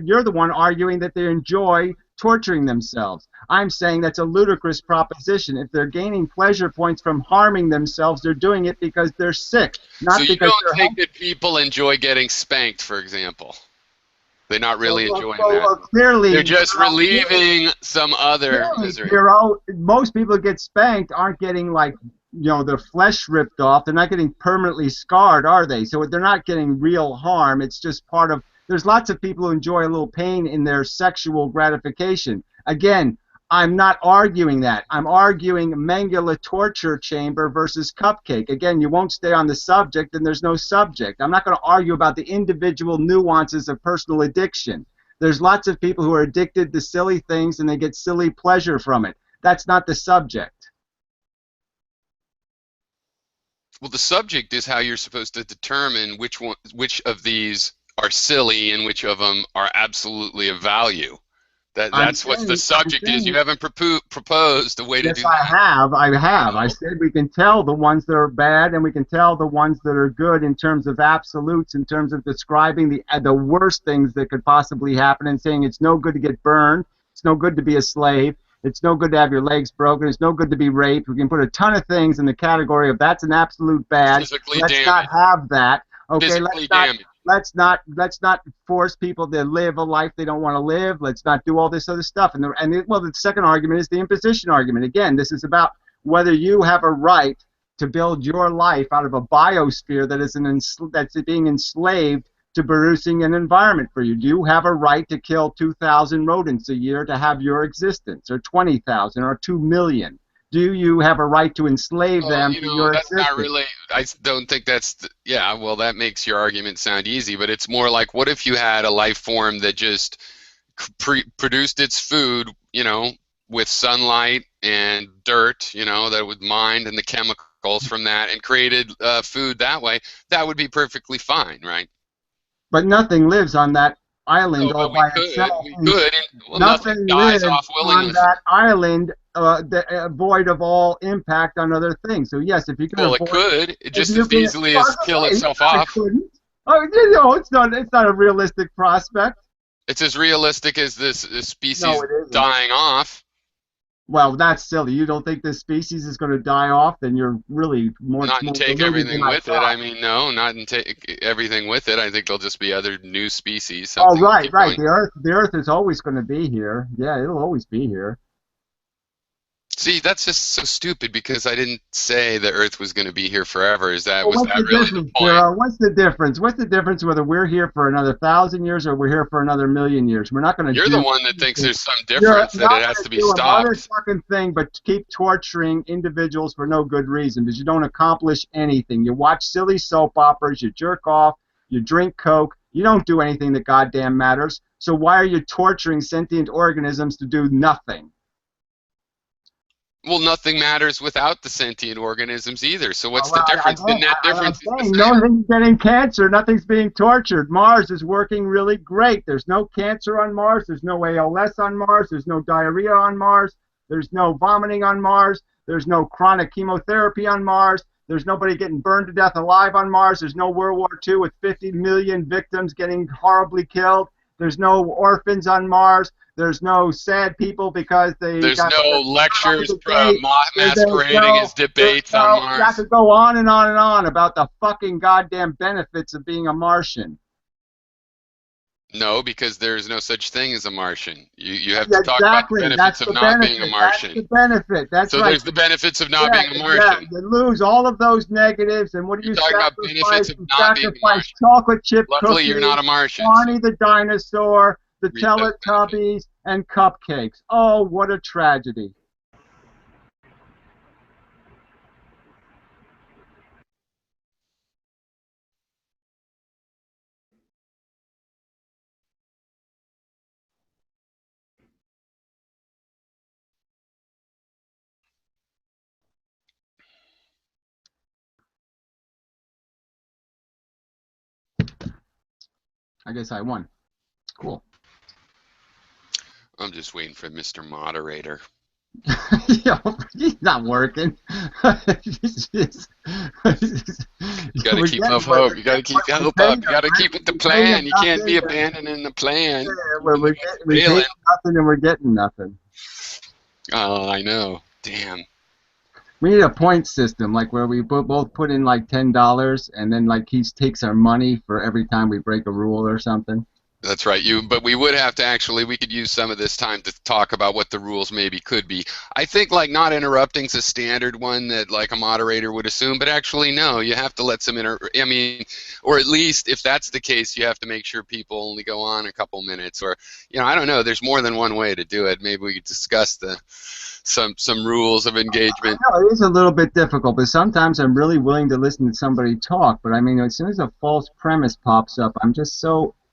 You're the one arguing that they enjoy torturing themselves. I'm saying that's a ludicrous proposition. If they're gaining pleasure points from harming themselves, they're doing it because they're sick, not so because you don't think that people enjoy getting spanked, for example? They're not really enjoying that. Clearly, they're just relieving some other misery. Most people who get spanked aren't getting their flesh ripped off. They're not getting permanently scarred, are they? So they're not getting real harm. It's just part of. There's lots of people who enjoy a little pain in their sexual gratification. Again, I'm not arguing that. I'm arguing Mengele torture chamber versus cupcake. Again, you won't stay on the subject, and there's no subject. I'm not going to argue about the individual nuances of personal addiction. There's lots of people who are addicted to silly things, and they get silly pleasure from it. That's not the subject. Well, the subject is how you're supposed to determine which of these are silly and which of them are absolutely of value. That's what the subject is. You haven't proposed a way to do that. I have. I said we can tell the ones that are bad and we can tell the ones that are good in terms of absolutes, in terms of describing the worst things that could possibly happen and saying it's no good to get burned, it's no good to be a slave, it's no good to have your legs broken, it's no good to be raped. We can put a ton of things in the category of that's an absolute bad. Let's not have that. Okay, let's not force people to live a life they don't want to live. Let's not do all this other stuff. The second argument is the imposition argument. Again, this is about whether you have a right to build your life out of a biosphere that's being enslaved to producing an environment for you. Do you have a right to kill 2,000 rodents a year to have your existence, or 20,000, or 2 million? Do you have a right to enslave them to your existence? Not really. I don't think that's. Well, that makes your argument sound easy, but it's more like, what if you had a life form that just produced its food, with sunlight and dirt, that would mine and the chemicals from that and created food that way? That would be perfectly fine, right? But nothing lives on that island all by itself. Nothing lives on that island void of all impact on other things. So yes, if you can. Well, it could. It just as easily as kill itself off. It's not a realistic prospect. It's as realistic as this species dying off. Well, that's silly. You don't think this species is going to die off? Then you're really more. Not and take everything with it. I mean, no, not and take everything with it. I think there'll just be other new species. Oh, right. The Earth is always going to be here. Yeah, it'll always be here. See, that's just so stupid because I didn't say the Earth was going to be here forever. Was that really the point? What's the difference? What's the difference whether we're here for another 1,000 years or we're here for another 1,000,000 years? We're not going to. You're the one that thinks there's some difference, that it has to be stopped. Another fucking thing, but keep torturing individuals for no good reason because you don't accomplish anything. You watch silly soap operas, you jerk off, you drink Coke. You don't do anything that goddamn matters. So why are you torturing sentient organisms to do nothing? Well, nothing matters without the sentient organisms either. So what's the difference? The net difference is the same. Nothing's getting cancer. Nothing's being tortured. Mars is working really great. There's no cancer on Mars. There's no ALS on Mars. There's no diarrhea on Mars. There's no vomiting on Mars. There's no chronic chemotherapy on Mars. There's nobody getting burned to death alive on Mars. There's no World War II with 50 million victims getting horribly killed. There's no orphans on Mars. There's no sad people because they There's got no lectures There's masquerading as debates on Mars. I could go on and on and on about the fucking goddamn benefits of being a Martian. No, because there's no such thing as a Martian. You have to talk about the benefits That's of the not benefit. being a Martian. That's the benefit. That's so right. there's the benefits of not being a Martian. Yeah, you lose all of those negatives, and what do You're you talking about sacrifice? benefits of You not being a sacrifice Martian. chocolate chip Luckily, cookies, you're not a Martian. Barney the dinosaur, the Reap those Teletubbies, and cupcakes. Oh, what a tragedy. I guess I won. Cool. I'm just waiting for Mr. Moderator. He's not working. You gotta keep up hope. You gotta keep hope up. You gotta keep it the plan. You can't be abandoning the plan. Yeah, we're taking nothing and we're getting nothing. Oh, I know. Damn. We need a point system, like where we both put in like $10, and then like he takes our money for every time we break a rule or something. That's right. But we would have to actually, we could use some of this time to talk about what the rules maybe could be. I think like not interrupting is a standard one that like a moderator would assume, but actually no, you have to let some I mean, or at least if that's the case, you have to make sure people only go on a couple minutes, or I don't know. There's more than one way to do it. Maybe we could discuss some rules of engagement. I know it is a little bit difficult, but sometimes I'm really willing to listen to somebody talk. But I mean, as soon as a false premise pops up,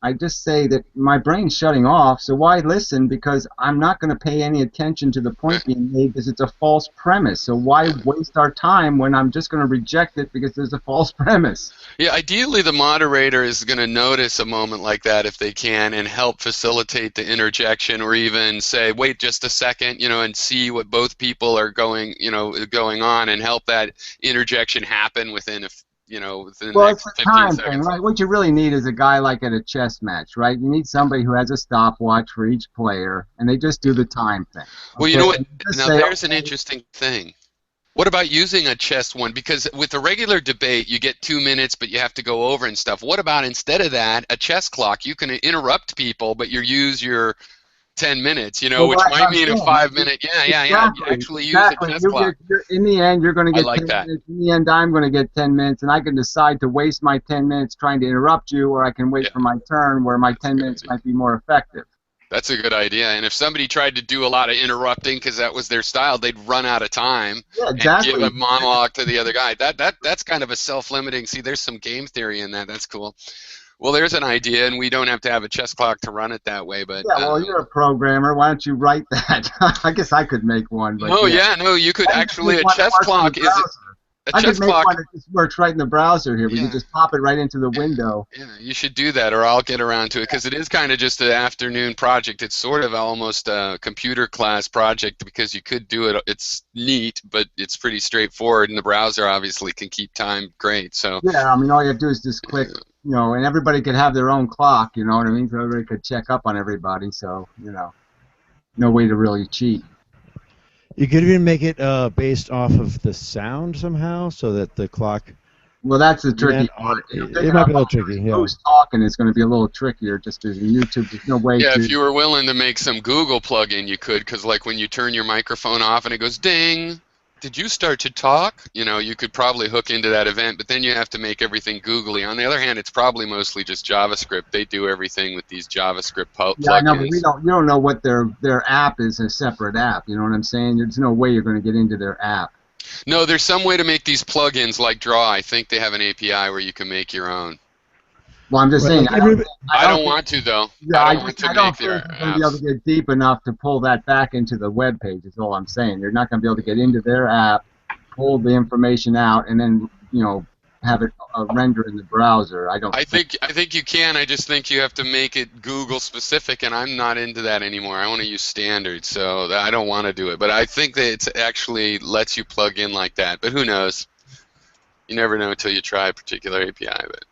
I just say that my brain's shutting off, so why listen? Because I'm not going to pay any attention to the point being made because it's a false premise. So why waste our time when I'm just going to reject it because there's a false premise? Yeah, ideally the moderator is going to notice a moment like that if they can and help facilitate the interjection, or even say, wait just a second, and see what both people are going on, and help that interjection happen within within the next 15 seconds. Thing, right? What you really need is a guy like at a chess match, right? You need somebody who has a stopwatch for each player, and they just do the time thing. Okay? Well, you know what? Now there's an interesting thing. What about using a chess one? Because with a regular debate, you get 2 minutes, but you have to go over and stuff. What about instead of that, a chess clock? You can interrupt people, but you use your 10 minutes, which might mean a 5-minute. Yeah. You actually use a chess clock. In the end, you're going to get like 10 that. minutes. In the end, I'm going to get 10 minutes, and I can decide to waste my 10 minutes trying to interrupt you, or I can wait for my turn where my 10 minutes might be more effective. That's a good idea. And if somebody tried to do a lot of interrupting because that was their style, they'd run out of time and give a monologue to the other guy. That's kind of a self-limiting. See, there's some game theory in that. That's cool. Well, there's an idea, and we don't have to have a chess clock to run it that way. But well, you're a programmer. Why don't you write that? I guess I could make one. But you could actually. A chess clock is. I could make one that just works right in the browser here. We can just pop it right into the window. Yeah, you should do that, or I'll get around to it, because it is kind of just an afternoon project. It's sort of almost a computer class project, because you could do it. It's neat, but it's pretty straightforward, and the browser obviously can keep time great. So yeah, I mean, all you have to do is just click, and everybody could have their own clock. You know what I mean? So everybody could check up on everybody. So no way to really cheat. You could even make it based off of the sound somehow, so that the clock. Well, that's the tricky part. It might be a little tricky. Yeah. Who's talking is going to be a little trickier, just because YouTube, there's no way to. Yeah, if you were willing to make some Google plugin, you could, because like when you turn your microphone off and it goes ding, did you start to talk? You could probably hook into that event, but then you have to make everything googly. On the other hand, it's probably mostly just JavaScript. They do everything with these JavaScript plugins. Yeah, no, but you don't know what their app is, a separate app. You know what I'm saying? There's no way you're going to get into their app. No, there's some way to make these plugins like Draw. I think they have an API where you can make your own. Well, I'm just saying. I don't want to, though. Yeah, I don't think you're going to be able to get deep enough to pull that back into the web page. Is all I'm saying. You're not going to be able to get into their app, pull the information out, and then have it render in the browser. I think you can. I just think you have to make it Google specific, and I'm not into that anymore. I want to use standard, so I don't want to do it. But I think that it actually lets you plug in like that. But who knows? You never know until you try a particular API. But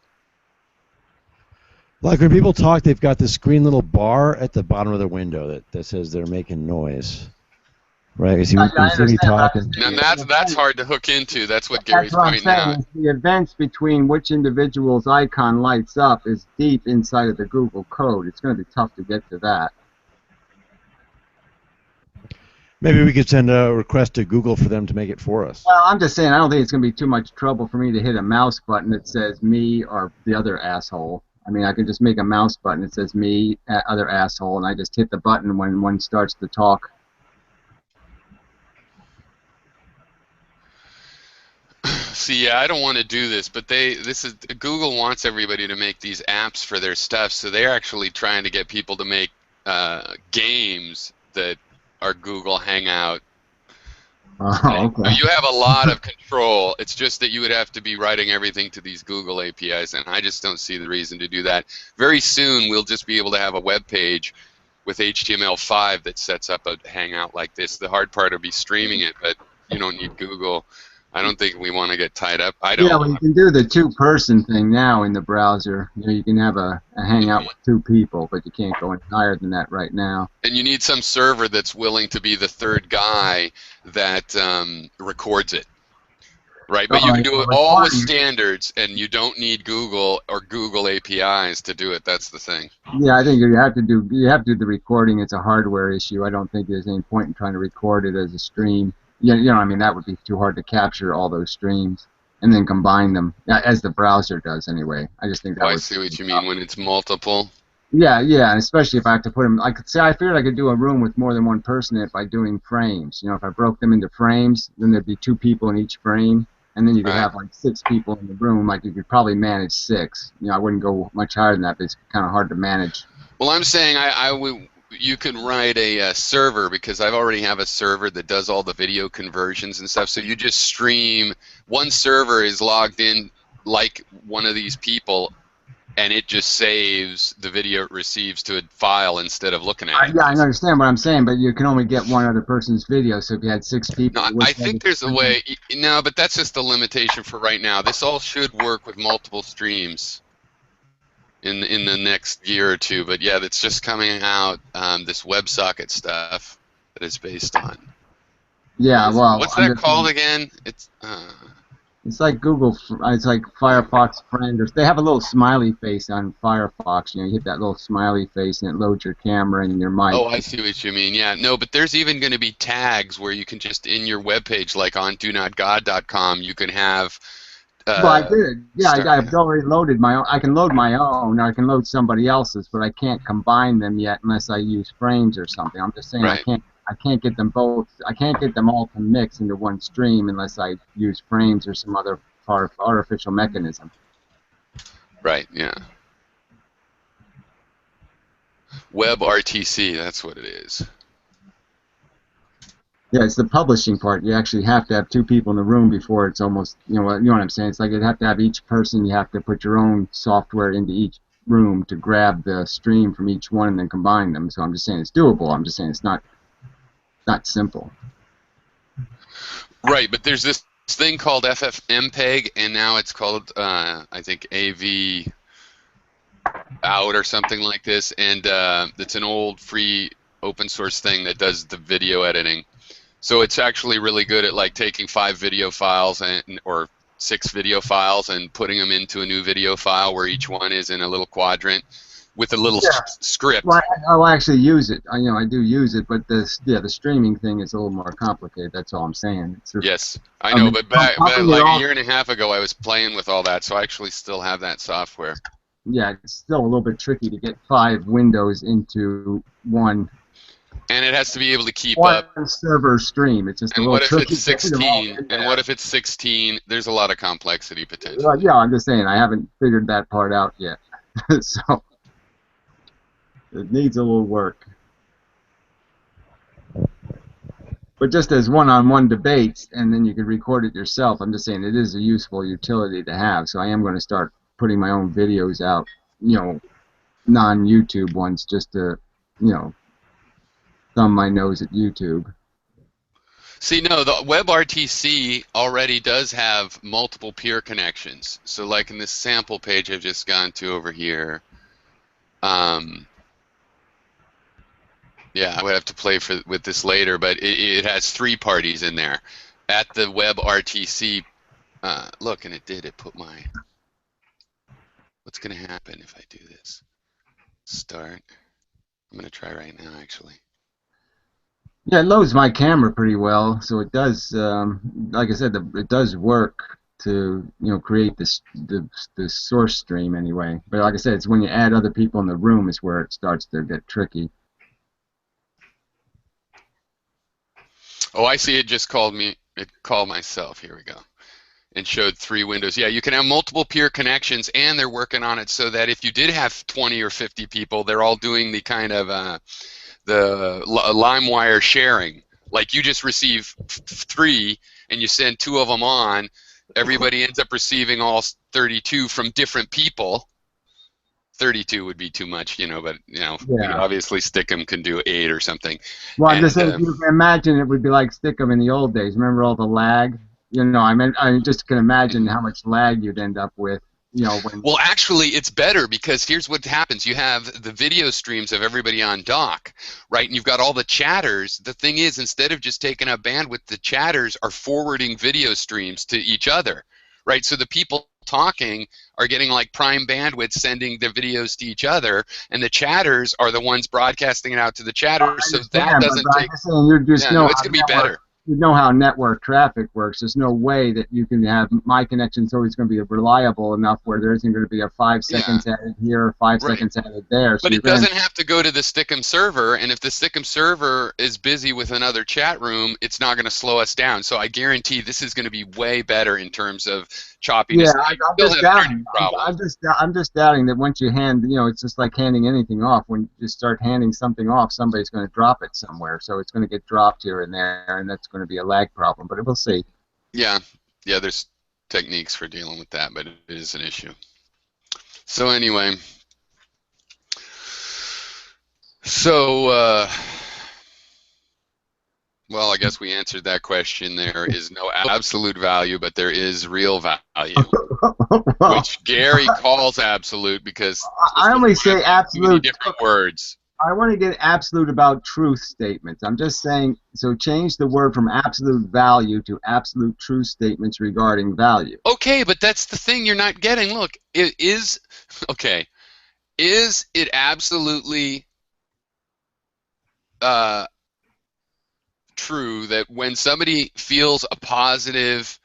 Like when people talk, they've got this green little bar at the bottom of the window that says they're making noise. Right? You see, I you see me understand. talking. And that's hard to hook into. That's what That's Gary's what I'm pointing out. saying. Is the events between which individual's icon lights up is deep inside of the Google code. It's going to be tough to get to that. Maybe we could send a request to Google for them to make it for us. Well, I'm just saying, I don't think it's going to be too much trouble for me to hit a mouse button that says me or the other asshole. I mean, I can just make a mouse button that says me, other asshole, and I just hit the button when one starts to talk. See, yeah, I don't want to do this, but Google wants everybody to make these apps for their stuff, so they're actually trying to get people to make games that are Google Hangout. Oh, okay. You have a lot of control. It's just that you would have to be writing everything to these Google APIs, and I just don't see the reason to do that. Very soon, we'll just be able to have a web page with HTML5 that sets up a Hangout like this. The hard part will be streaming it, but you don't need Google. I don't think we want to get tied up. I don't. Yeah, well, you can do the two-person thing now in the browser. You know, you can have a hangout with two people, but you can't go any higher than that right now. And you need some server that's willing to be the third guy that records it, right? But you can do it all with standards, and you don't need Google or Google APIs to do it. That's the thing. Yeah, I think you have to do the recording. It's a hardware issue. I don't think there's any point in trying to record it as a stream. You know, I mean, that would be too hard to capture all those streams and then combine them, as the browser does anyway. I just think that I see what you mean when it's multiple. Yeah, and especially if I have to put them, I figured I could do a room with more than one person in it by doing frames. You know, if I broke them into frames, then there'd be 2 people in each frame, and then you could have like 6 people in the room. Like you could probably manage 6. You know, I wouldn't go much higher than that, but it's kind of hard to manage. Well, I'm saying you can write a server, because I already have a server that does all the video conversions and stuff. So you just stream. One server is logged in like one of these people, and it just saves the video it receives to a file instead of looking at it. Yeah, I understand what I'm saying, but you can only get one other person's video. So if you had 6 people, no, I think there's a way. No, but that's just the limitation for right now. This all should work with multiple streams in the next year or 2, but yeah, that's just coming out. This WebSocket stuff that it's based on. Yeah, well, what's that called again? It's like Google. It's like Firefox Friend. They have a little smiley face on Firefox. You know, you hit that little smiley face and it loads your camera and your mic. Oh, I see what you mean. Yeah, no, but there's even going to be tags where you can just in your web page, like on donotgod.com, you can have. Well, I did. Yeah, I've already loaded my own. I can load my own, or I can load somebody else's, but I can't combine them yet unless I use frames or something. I'm just saying right. I can't get them both. I can't get them all to mix into one stream unless I use frames or some other artificial mechanism. Right. Yeah. WebRTC. That's what it is. Yeah, it's the publishing part. You actually have to have 2 people in the room before it's almost, you know what I'm saying? It's like you have to have each person, you have to put your own software into each room to grab the stream from each one and then combine them. So I'm just saying it's doable. I'm just saying it's not simple. Right, but there's this thing called FFmpeg, and now it's called, I think, AV out or something like this, and it's an old free open source thing that does the video editing. So it's actually really good at like taking 5 video files or 6 video files and putting them into a new video file where each one is in a little quadrant with a little script. Well, I'll actually use it. I do use it, but the streaming thing is a little more complicated. That's all I'm saying. Yes, I know, but like a year and a half ago, I was playing with all that, so I actually still have that software. Yeah, it's still a little bit tricky to get 5 windows into one. And it has to be able to keep up. One server stream. It's just and a what little if it's 16? And what if it's 16? There's a lot of complexity potential. Yeah, I'm just saying I haven't figured that part out yet. So it needs a little work. But just as one-on-one debates, and then you can record it yourself, I'm just saying it is a useful utility to have. So I am going to start putting my own videos out, you know, non-YouTube ones, just to, you know, thumb my nose at YouTube. See, no, the WebRTC already does have multiple peer connections. So like in this sample page I've just gone to over here, Yeah, I would have to play with this later, but it has 3 parties in there. At the WebRTC, look, and it put my, what's going to happen if I do this? Start. I'm going to try right now, actually. Yeah, it loads my camera pretty well, so it does. Like I said, it does work to create the source stream anyway. But like I said, it's when you add other people in the room is where it starts to get tricky. Oh, I see. It just called me. It called myself. Here we go. And showed 3 windows. Yeah, you can have multiple peer connections, and they're working on it so that if you did have 20 or 50 people, they're all doing the kind of the LimeWire sharing. Like you just receive 3, and you send 2 of them on. Everybody ends up receiving all 32 from different people. 32 would be too much, but obviously Stickum can do 8 or something. Well, I'm just saying, you can imagine it would be like Stickum in the old days. Remember all the lag? I just can imagine how much lag you'd end up with. When. Well, actually, it's better because here's what happens. You have the video streams of everybody on dock, right? And you've got all the chatters. The thing is, instead of just taking up bandwidth, the chatters are forwarding video streams to each other, right? So the people talking are getting like prime bandwidth, sending the videos to each other, and the chatters are the ones broadcasting it out to the chatters. So that doesn't take. It's going to be better. You know how network traffic works. There's no way that you can have my connection's always going to be reliable enough where there isn't going to be a 5 seconds added here or 5 seconds added there. So but it doesn't have to go to the Stickum server, and if the Stickum server is busy with another chat room, it's not going to slow us down. So I guarantee this is going to be way better in terms of choppiness. Yeah, I'm just doubting that once you hand, it's just like handing anything off. When you start handing something off, somebody's going to drop it somewhere. So it's going to get dropped here and there, and that's going to be a lag problem. But we'll see. Yeah, there's techniques for dealing with that, but it is an issue. So anyway, well, I guess we answered that question. There is no absolute value, but there is real value, which Gary calls absolute because I only say absolute. Different words. I want to get absolute about truth statements. I'm just saying, so change the word from absolute value to absolute truth statements regarding value. Okay, but that's the thing you're not getting. Look, is it absolutely true that when somebody feels a positive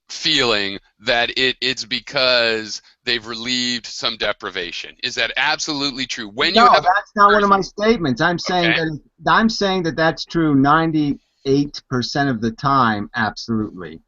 feeling that it's because they've relieved some deprivation? Is that absolutely true? That's not one of my statements. I'm saying that that's true 98% of the time, absolutely.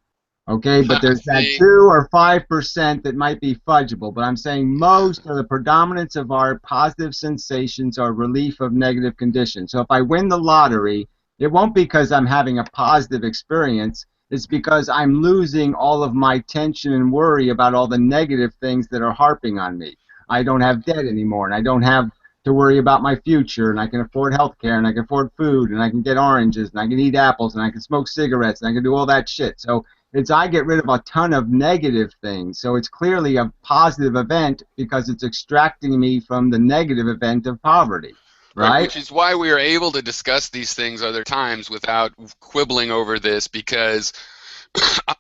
Okay, but there's that 2 or 5% that might be fudgeable. But I'm saying most of the predominance of our positive sensations are relief of negative conditions. So if I win the lottery, it won't be because I'm having a positive experience. It's because I'm losing all of my tension and worry about all the negative things that are harping on me. I don't have debt anymore, and I don't have to worry about my future, and I can afford health care, and I can afford food, and I can get oranges, and I can eat apples, and I can smoke cigarettes, and I can do all that shit. So I get rid of a ton of negative things. So it's clearly a positive event because it's extracting me from the negative event of poverty. Right? Which is why we are able to discuss these things other times without quibbling over this, because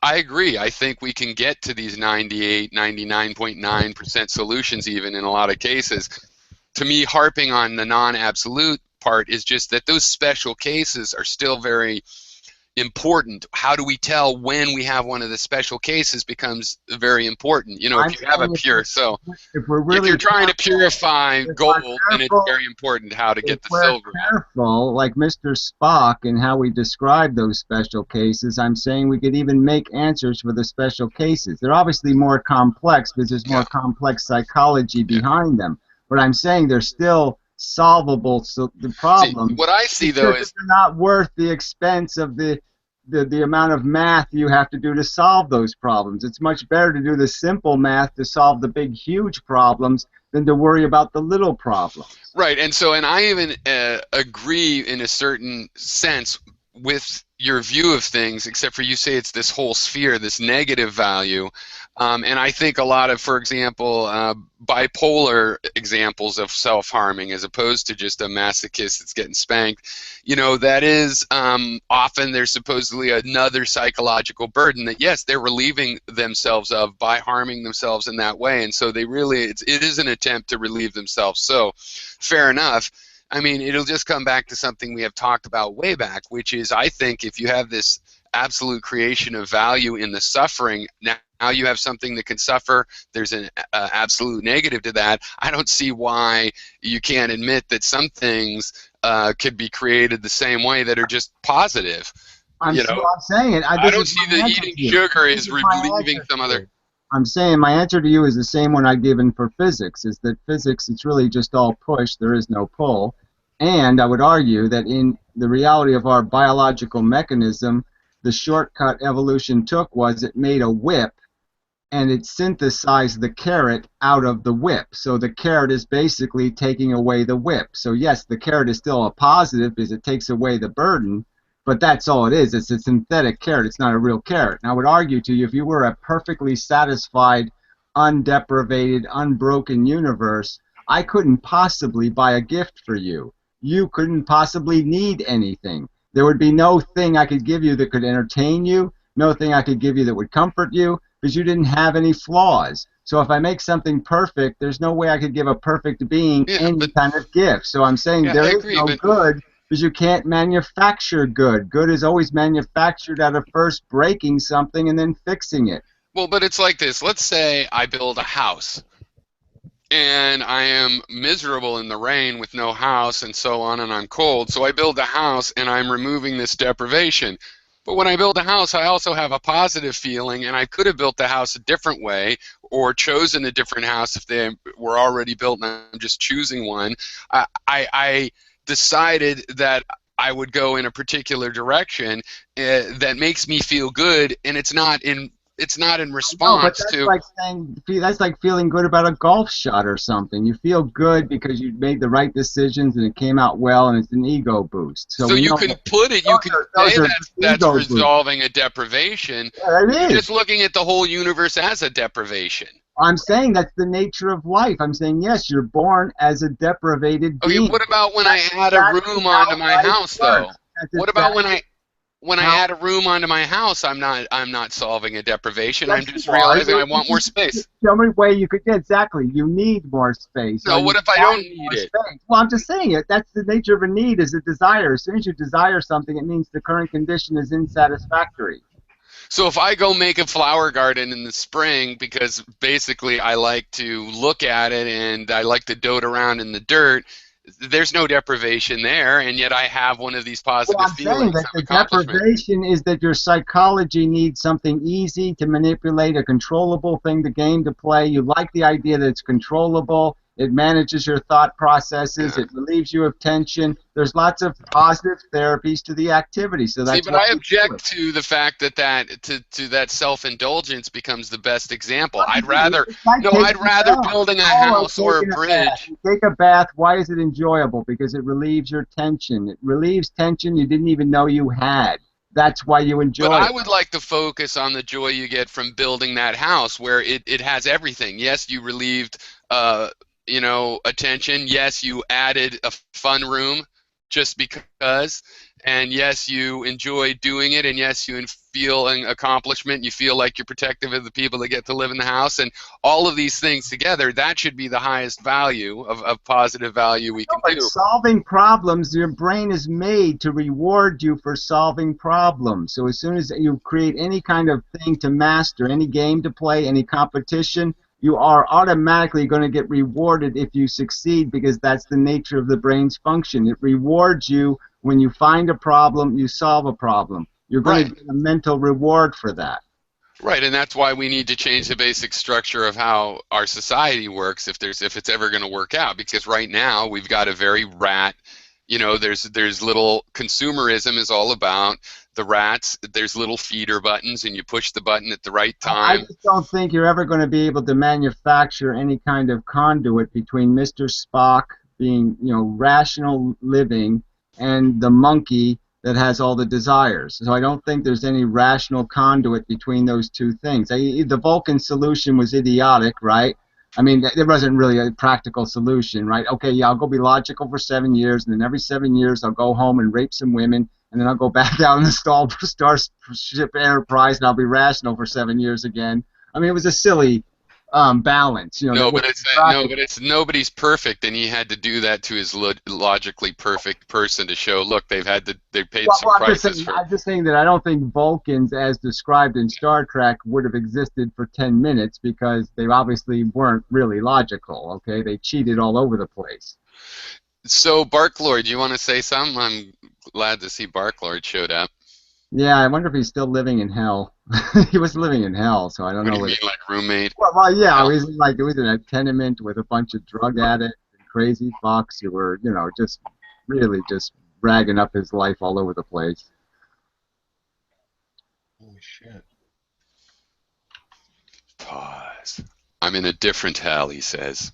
I agree. I think we can get to these 98, 99.9% solutions even in a lot of cases. To me, harping on the non-absolute part is just that those special cases are still very important. How do we tell when we have one of the special cases becomes very important. If you have a pure, if you're trying to purify gold, then it's very important how to get the silver. Careful, like Mr. Spock and how we describe those special cases, I'm saying we could even make answers for the special cases. They're obviously more complex because there's more complex psychology behind them. But I'm saying they're still solvable. So the problem. What I see though is they're not worth the expense of the amount of math you have to do to solve those problems. It's much better to do the simple math to solve the big, huge problems than to worry about the little problems. Right, and I even agree in a certain sense with your view of things, except for you say it's this whole sphere, this negative value. And I think a lot of, for example, bipolar examples of self-harming, as opposed to just a masochist that's getting spanked, you know, that is often there's supposedly another psychological burden that, yes, they're relieving themselves of by harming themselves in that way. And so they really, it is an attempt to relieve themselves. So fair enough. I mean, it'll just come back to something we have talked about way back, which is, I think if you have this absolute creation of value in the suffering, now you have something that can suffer, there's an absolute negative to that. I don't see why you can't admit that some things could be created the same way that are just positive. I'm saying it. I don't see that eating sugar is relieving some other... I'm saying my answer to you is the same one I've given for physics, is that physics, it's really just all push, there is no pull. And I would argue that in the reality of our biological mechanism, the shortcut evolution took was it made a whip, and it synthesized the carrot out of the whip. So the carrot is basically taking away the whip. So yes, the carrot is still a positive because it takes away the burden, but that's all it is. It's a synthetic carrot. It's not a real carrot. And I would argue to you, if you were a perfectly satisfied, undeprivated, unbroken universe, I couldn't possibly buy a gift for you. You couldn't possibly need anything. There would be no thing I could give you that could entertain you, no thing I could give you that would comfort you, because you didn't have any flaws. So if I make something perfect, there's no way I could give a perfect being any kind of gift. So I'm saying there is no good, because you can't manufacture good. Good is always manufactured out of first breaking something and then fixing it. Well, but it's like this. Let's say I build a house, and I am miserable in the rain with no house and so on, and I'm cold. So I build a house, and I'm removing this deprivation. But when I build a house, I also have a positive feeling, and I could have built the house a different way or chosen a different house if they were already built and I'm just choosing one. I decided that I would go in a particular direction that makes me feel good, and it's not in response to. That's like feeling good about a golf shot or something. You feel good because you made the right decisions and it came out well, and it's an ego boost. So you can put it. You can say that's resolving a deprivation. Yeah, You're just looking at the whole universe as a deprivation. I'm saying that's the nature of life. I'm saying, yes, you're born as a deprivated being. Okay, what about when I add a room onto my house, though? What about when I add a room onto my house? I'm not solving a deprivation. I'm just realizing I want more space. The only way you could get exactly, you need more space. So what if I don't need it? Well, I'm just saying it. That's the nature of a need, is a desire. As soon as you desire something, it means the current condition is unsatisfactory. So if I go make a flower garden in the spring because basically I like to look at it and I like to dote around in the dirt, there's no deprivation there, and yet I have one of these positive feelings. That the deprivation is that your psychology needs something easy to manipulate, a controllable thing, the game to play. You like the idea that it's controllable. It manages your thought processes. It relieves you of tension. There's lots of positive therapies to the activity. So that's but I object to the fact that that self-indulgence becomes the best example. I'd rather building a house or a bridge. Take a bath. Why is it enjoyable? Because it relieves your tension. It relieves tension you didn't even know you had. That's why you enjoy it. But I would like to focus on the joy you get from building that house, where it has everything. Yes, you relieved attention. Yes, you added a fun room just because, and yes, you enjoy doing it, and yes, you feel an accomplishment. You feel like you're protective of the people that get to live in the house, and all of these things together, that should be the highest value of positive value we can do. Solving problems, your brain is made to reward you for solving problems. So as soon as you create any kind of thing to master, any game to play, any competition, you are automatically going to get rewarded if you succeed, because that's the nature of the brain's function. It rewards you when you find a problem, you solve a problem. You're going to get a mental reward for that. Right, and that's why we need to change the basic structure of how our society works if it's ever going to work out. Because right now we've got a very there's little consumerism is all about the rats. There's little feeder buttons, and you push the button at the right time. I just don't think you're ever going to be able to manufacture any kind of conduit between Mr. Spock being, rational living, and the monkey that has all the desires. So I don't think there's any rational conduit between those two things. The Vulcan solution was idiotic, right? I mean, there wasn't really a practical solution, right? Okay, yeah, I'll go be logical for 7 years, and then every 7 years I'll go home and rape some women, and then I'll go back out in the Starship Enterprise, and I'll be rational for 7 years again. I mean, it was a silly balance, you know. No, but it's nobody's perfect, and he had to do that to his logically perfect person to show. Look, they paid some prices for. I'm just saying that I don't think Vulcans, as described in Star Trek, would have existed for 10 minutes because they obviously weren't really logical. Okay, they cheated all over the place. So, Barklord, do you want to say something? I'm glad to see Barklord showed up. Yeah, I wonder if he's still living in hell. He was living in hell, so I don't know. What do you mean, like roommate? Well, yeah, he was in a tenement with a bunch of drug addicts and crazy fucks who were, you know, just really just ragging up his life all over the place. Holy shit. Pause. I'm in a different hell, he says.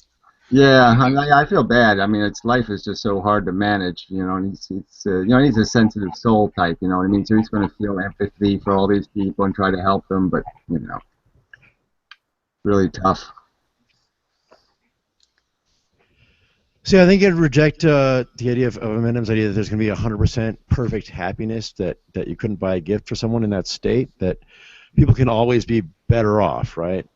Yeah, I feel bad. I mean, life is just so hard to manage, you know. And he's a sensitive soul type, you know what I mean. So he's going to feel empathy for all these people and try to help them, but you know, really tough. See, I think I'd reject the idea of Eminem's idea that there's going to be 100% perfect happiness, that you couldn't buy a gift for someone in that state, that people can always be better off, right?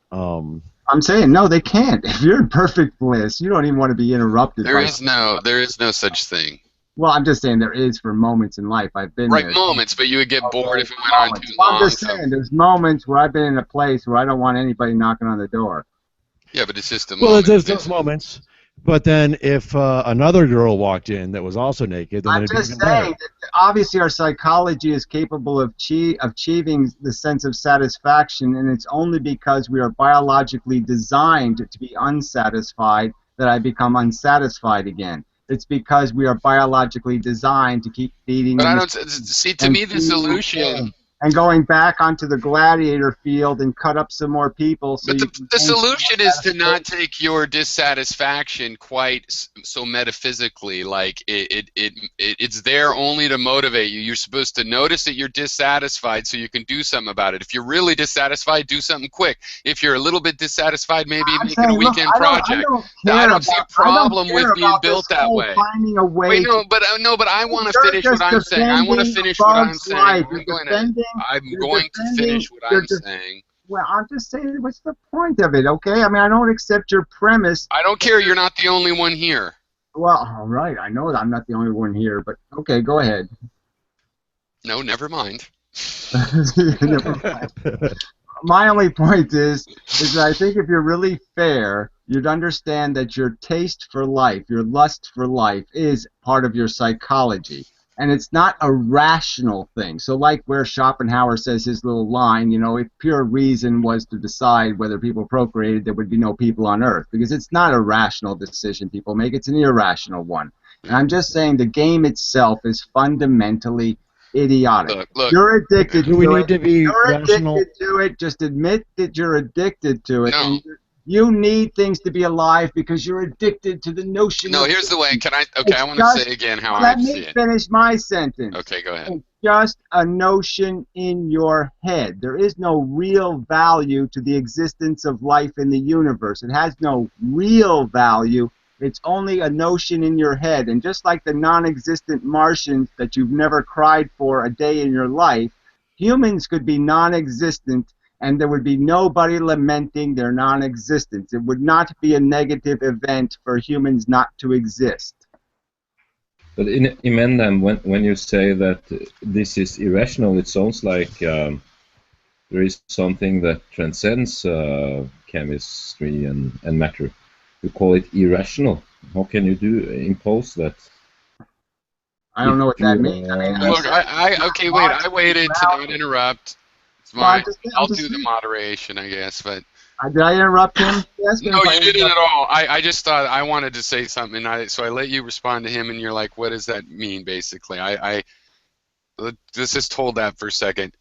I'm saying no, they can't. If you're in perfect bliss, you don't even want to be interrupted. There is no such thing. Well, I'm just saying there is for moments in life. I've been there. Right, moments, but you would get bored if it went on too long. I'm just saying there's moments where I've been in a place where I don't want anybody knocking on the door. Yeah, but it's just a moment. Well, there's those moments. But then if another girl walked in that was also naked, then it'd be even better. I'm just saying that obviously our psychology is capable of achieving the sense of satisfaction, and it's only because we are biologically designed to be unsatisfied that I become unsatisfied again. It's because we are biologically designed to keep feeding. But I don't see. To me, the solution. And going back onto the gladiator field and cut up some more people. So but the solution is to not take your dissatisfaction quite so metaphysically. Like it's there only to motivate you. You're supposed to notice that you're dissatisfied so you can do something about it. If you're really dissatisfied, do something quick. If you're a little bit dissatisfied, maybe make it a weekend project. I don't see a problem with being built that way. Finding a way. Wait, but I want to finish what I'm saying. I want to finish what I'm saying. I'm going to finish what I'm saying. Well, I'm just saying, what's the point of it, okay? I mean, I don't accept your premise. I don't care. You're not the only one here. Well, all right. I know that I'm not the only one here, but okay, go ahead. No, never mind. Never mind. My only point is that I think if you're really fair, you'd understand that your taste for life, your lust for life, is part of your psychology. And it's not a rational thing. So like where Schopenhauer says his little line, you know, if pure reason was to decide whether people procreated, there would be no people on Earth. Because it's not a rational decision people make, it's an irrational one. And I'm just saying the game itself is fundamentally idiotic. Look, you're addicted to it. We need to be rational. Addicted to it. Just admit that you're addicted to it. No. And you need things to be alive because you're addicted to the notion. No, here's the way. I want to say again how I see it. Let me finish my sentence. Okay, go ahead. It's just a notion in your head. There is no real value to the existence of life in the universe. It has no real value. It's only a notion in your head. And just like the non-existent Martians that you've never cried for a day in your life, humans could be non-existent and there would be nobody lamenting their non-existence. It would not be a negative event for humans not to exist. But in Eminem, when you say that this is irrational, it sounds like there is something that transcends chemistry and matter. You call it irrational. How can you impose that? I don't know what that means. I mean, look, I waited to not interrupt. I'll do the moderation, I guess. But did I interrupt him? Yes, no, you didn't at all. I just thought I wanted to say something, so I let you respond to him, and you're like, "What does that mean?" Basically, let's just hold that for a second.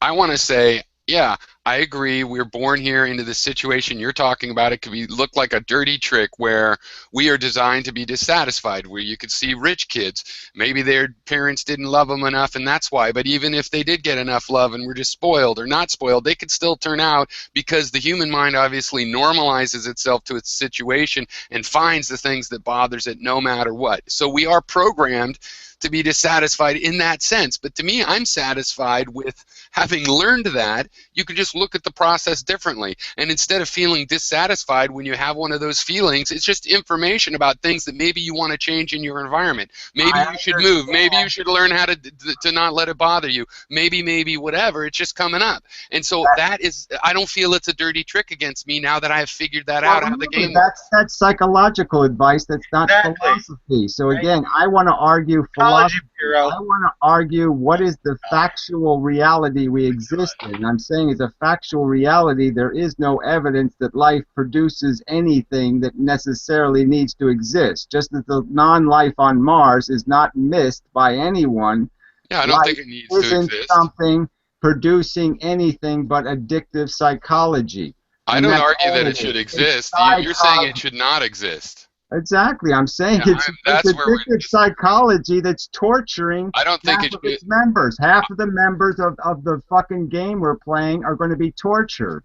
I want to say, yeah, I agree. We're born here into the situation you're talking about. It could look like a dirty trick where we are designed to be dissatisfied, where you could see rich kids. Maybe their parents didn't love them enough, and that's why. But even if they did get enough love and were just spoiled or not spoiled, they could still turn out, because the human mind obviously normalizes itself to its situation and finds the things that bothers it no matter what. So we are programmed to be dissatisfied in that sense. But to me, I'm satisfied with having learned that you can just look at the process differently. And instead of feeling dissatisfied when you have one of those feelings, it's just information about things that maybe you want to change in your environment. Maybe you should move. Maybe you should learn how to not let it bother you. Maybe whatever. It's just coming up. And so that is, I don't feel it's a dirty trick against me now that I have figured that out how the game works. That's psychological advice. That's not philosophy. So again, I want to argue philosophy. I want to argue what is the factual reality we exist in. I'm saying as a factual reality, there is no evidence that life produces anything that necessarily needs to exist. Just as the non-life on Mars is not missed by anyone. Yeah, I don't think it needs to exist. Isn't something producing anything but addictive psychology. I don't argue that it should exist. You're saying it should not exist. Exactly. I'm saying it's addictive psychology that's torturing half of its members. Half of the members of the fucking game we're playing are going to be tortured.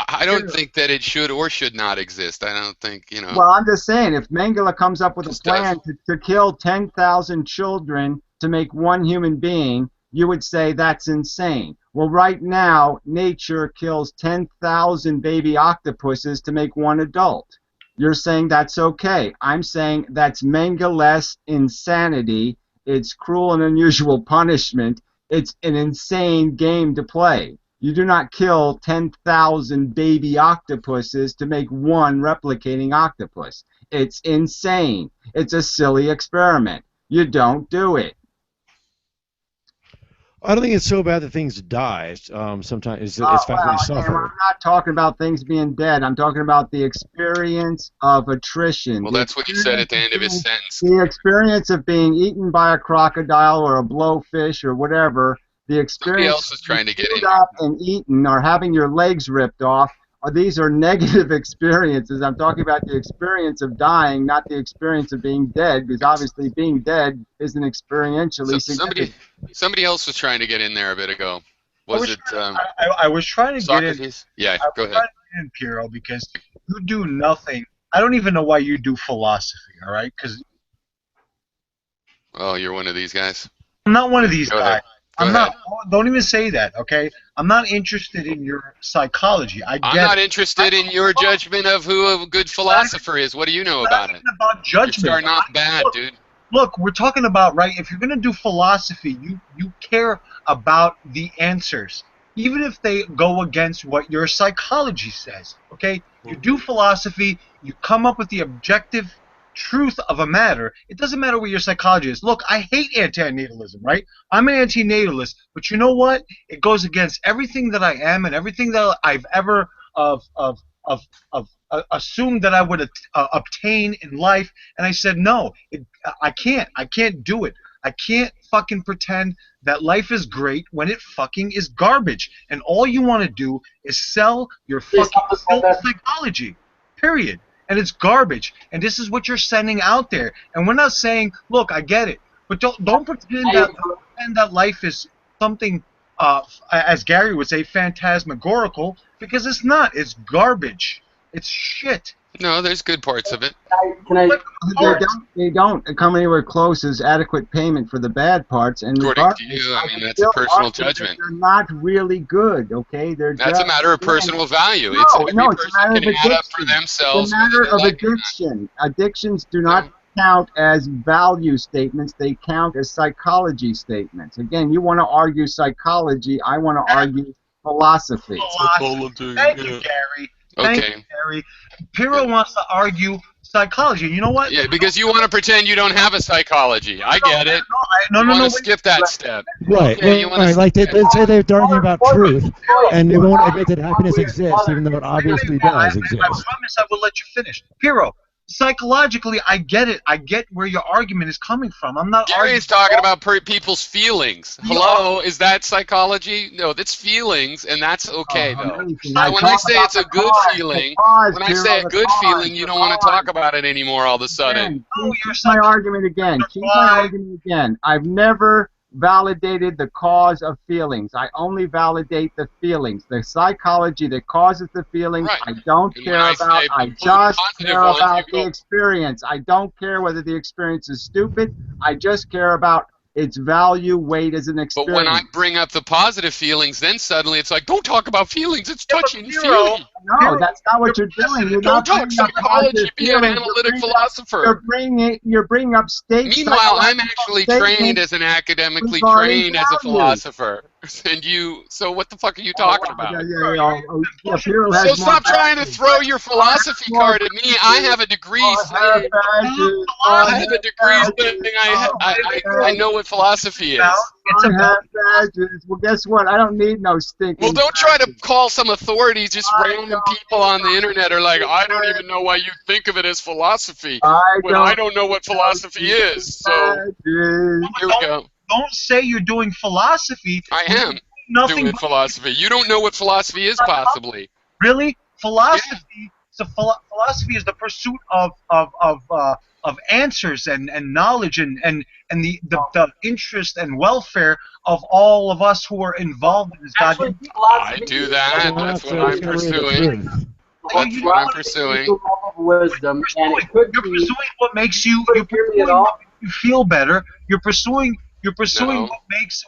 I don't think that it should or should not exist. I don't think, you know. Well, I'm just saying, if Mengele comes up with a plan to kill 10,000 children to make one human being, you would say that's insane. Well, right now, nature kills 10,000 baby octopuses to make one adult. You're saying that's okay. I'm saying that's Mengele's insanity. It's cruel and unusual punishment. It's an insane game to play. You do not kill 10,000 baby octopuses to make one replicating octopus. It's insane. It's a silly experiment. You don't do it. I don't think it's so bad that things die. Sometimes it's fact that they suffer. I'm not talking about things being dead. I'm talking about the experience of attrition. Well, that's what you said at the end of his sentence. The experience of being eaten by a crocodile or a blowfish or whatever. The experience Somebody else is trying to get in up and eaten or having your legs ripped off. These are negative experiences. I'm talking about the experience of dying, not the experience of being dead, because obviously being dead isn't experientially significant. Somebody else was trying to get in there a bit ago. I was trying to Socrates? get in. Yeah, go ahead. I was trying to get in, Piero, because you do nothing. I don't even know why you do philosophy, all right? Because well, you're one of these guys. I'm not one of these guys. I'm not. Don't even say that, okay? I'm not interested in your psychology. I'm not interested in your judgment of who a good philosopher is. What do you know about it? About judgment. You are not bad, dude. Look, we're talking about, right, if you're going to do philosophy, you care about the answers, even if they go against what your psychology says, okay? You do philosophy, you come up with the objective truth of a matter. It doesn't matter what your psychology is. Look, I hate anti-natalism, right? I'm an anti-natalist, but you know what? It goes against everything that I am and everything that I've ever assumed that I would obtain in life. And I said, no, I can't do it. I can't fucking pretend that life is great when it fucking is garbage. And all you want to do is sell your fucking psychology. Period. And it's garbage. And this is what you're sending out there. And we're not saying, look, I get it, but don't pretend that life is something, as Gary would say, phantasmagorical, because it's not. It's garbage. It's shit. No, there's good parts of it. They don't come anywhere close as adequate payment for the bad parts. And according to you, I mean, that's a personal judgment. They're not really good, okay? That's a matter of personal value. No, it's a matter of addiction. Up for themselves. It's a matter of addiction. Addictions do not count as value statements. They count as psychology statements. Again, you want to argue psychology. I want to argue philosophy. Thank you, Gary. Okay. Thank you, Gary. Piero wants to argue psychology. You know what? Yeah, because you want to pretend you don't have a psychology. I get it. No, you want to skip that step. Right. Okay, right. Like they say they're arguing about truth, and they won't admit that happiness exists, even though it obviously does exist. I promise I will let you finish. Piero, psychologically, I get it. I get where your argument is coming from. I'm not Gary arguing. is talking about people's feelings. Hello, is that psychology? No, that's feelings, and that's okay, though. Now, when I say it's a good feeling, when I say a good feeling, you don't want to talk about it anymore all of a sudden. Keep my argument again. Keep my argument again. I've never validated the cause of feelings. I only validate the feelings. The psychology that causes the feelings, Right. I don't And care when I about. say I the just positive care ones, about you the go- experience. I don't care whether the experience is stupid. I just care about its value, weight as an But experience. when I bring up the positive feelings, then suddenly it's like, don't talk about feelings. It's touchy and Hero, feely. No, that's not what you're doing. You're Don't not talk bringing up psychology. positive Be an feelings. analytic You're philosopher. bringing up state. Meanwhile, I'm actually trained statements as an academically regarding trained as a values. philosopher. And you, so what the fuck are you talking about? Piro has So more stop trying to badges. throw your philosophy card at me. I have a degree I saying, have badges. I have a degree saying I know what philosophy is. It's I about have badges. Well, guess what? I don't need no stinking. Well, don't try to badges. call some authorities. Just random people on the internet are like, I don't even know why you think of it as philosophy. When I don't know what philosophy is. So Badges. here we go. don't say you're doing philosophy. I am Nothing doing philosophy. You don't know what philosophy is, possibly. really. Philosophy. So philosophy is the pursuit of answers and knowledge and the interest and welfare of all of us who are involved in this Actually, goddamn. I do that. Well, That's so what I'm it's gonna be the pursuing. truth. That's what I'm pursuing. Level of wisdom, and it could You're be. pursuing what makes you. Could You're hear me pursuing at all? what makes you feel better. You're pursuing No.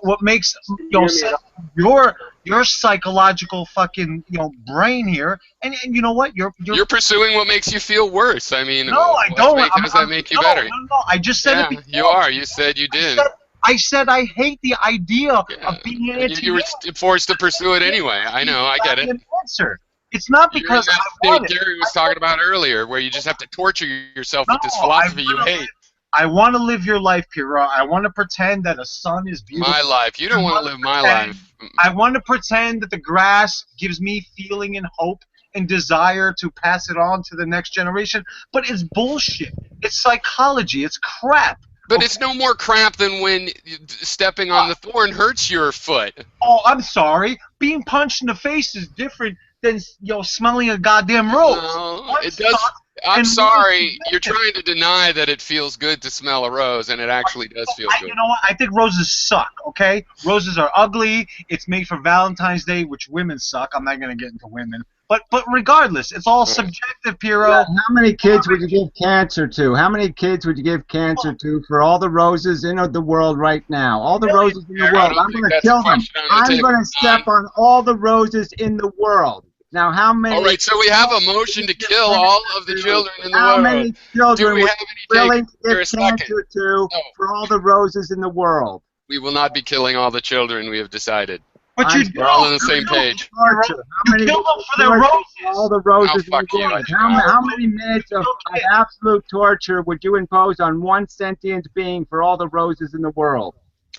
what makes Hear me at all? your psychological fucking brain here. And you know what? You're You're pursuing what makes you feel worse. I mean, no, I what don't. does that make you better? No. I just said Yeah, it before. you are. You said you did. I said I hate the idea Yeah. of being You were forced to pursue it anyway. I know. I get it. An answer. It's not You're in because that I want state it. Gary was talking about earlier, where you just have to torture yourself with this No, philosophy you hate. I want to live your life, Piro. I want to pretend that a sun is beautiful. My life. You don't want to live my life. I want to pretend that the grass gives me feeling and hope and desire to pass it on to the next generation. But it's bullshit. It's psychology. It's crap. But it's no more crap than when stepping on the thorn hurts your foot. Oh, I'm sorry. Being punched in the face is different than smelling a goddamn rose. No, One it does. sucks I'm and sorry. one You're trying to deny that it feels good to smell a rose, and it actually does feel good. You know what? I think roses suck, okay? Roses are ugly. It's made for Valentine's Day, which women suck. I'm not going to get into women. But regardless, it's all subjective, Piro. Yeah, how many kids would you give cancer to? How many kids would you give cancer to for all the roses in the world right now? All the roses in the I world. don't I'm think going to that's a kill them. question on the I'm table. going to step on all the roses in the world. Now, how many? All right, so we have a motion to kill all of the children in the How world. many Do children we would have you any willing takers to for a give second? cancer to No. for all the roses in the world? We will not be killing all the children, we have decided. But you We're all on the same page. Torture. How many kill them for their torture roses. all the roses Oh, in the fuck you. world? How many minutes of absolute torture would you impose on one sentient being for all the roses in the world?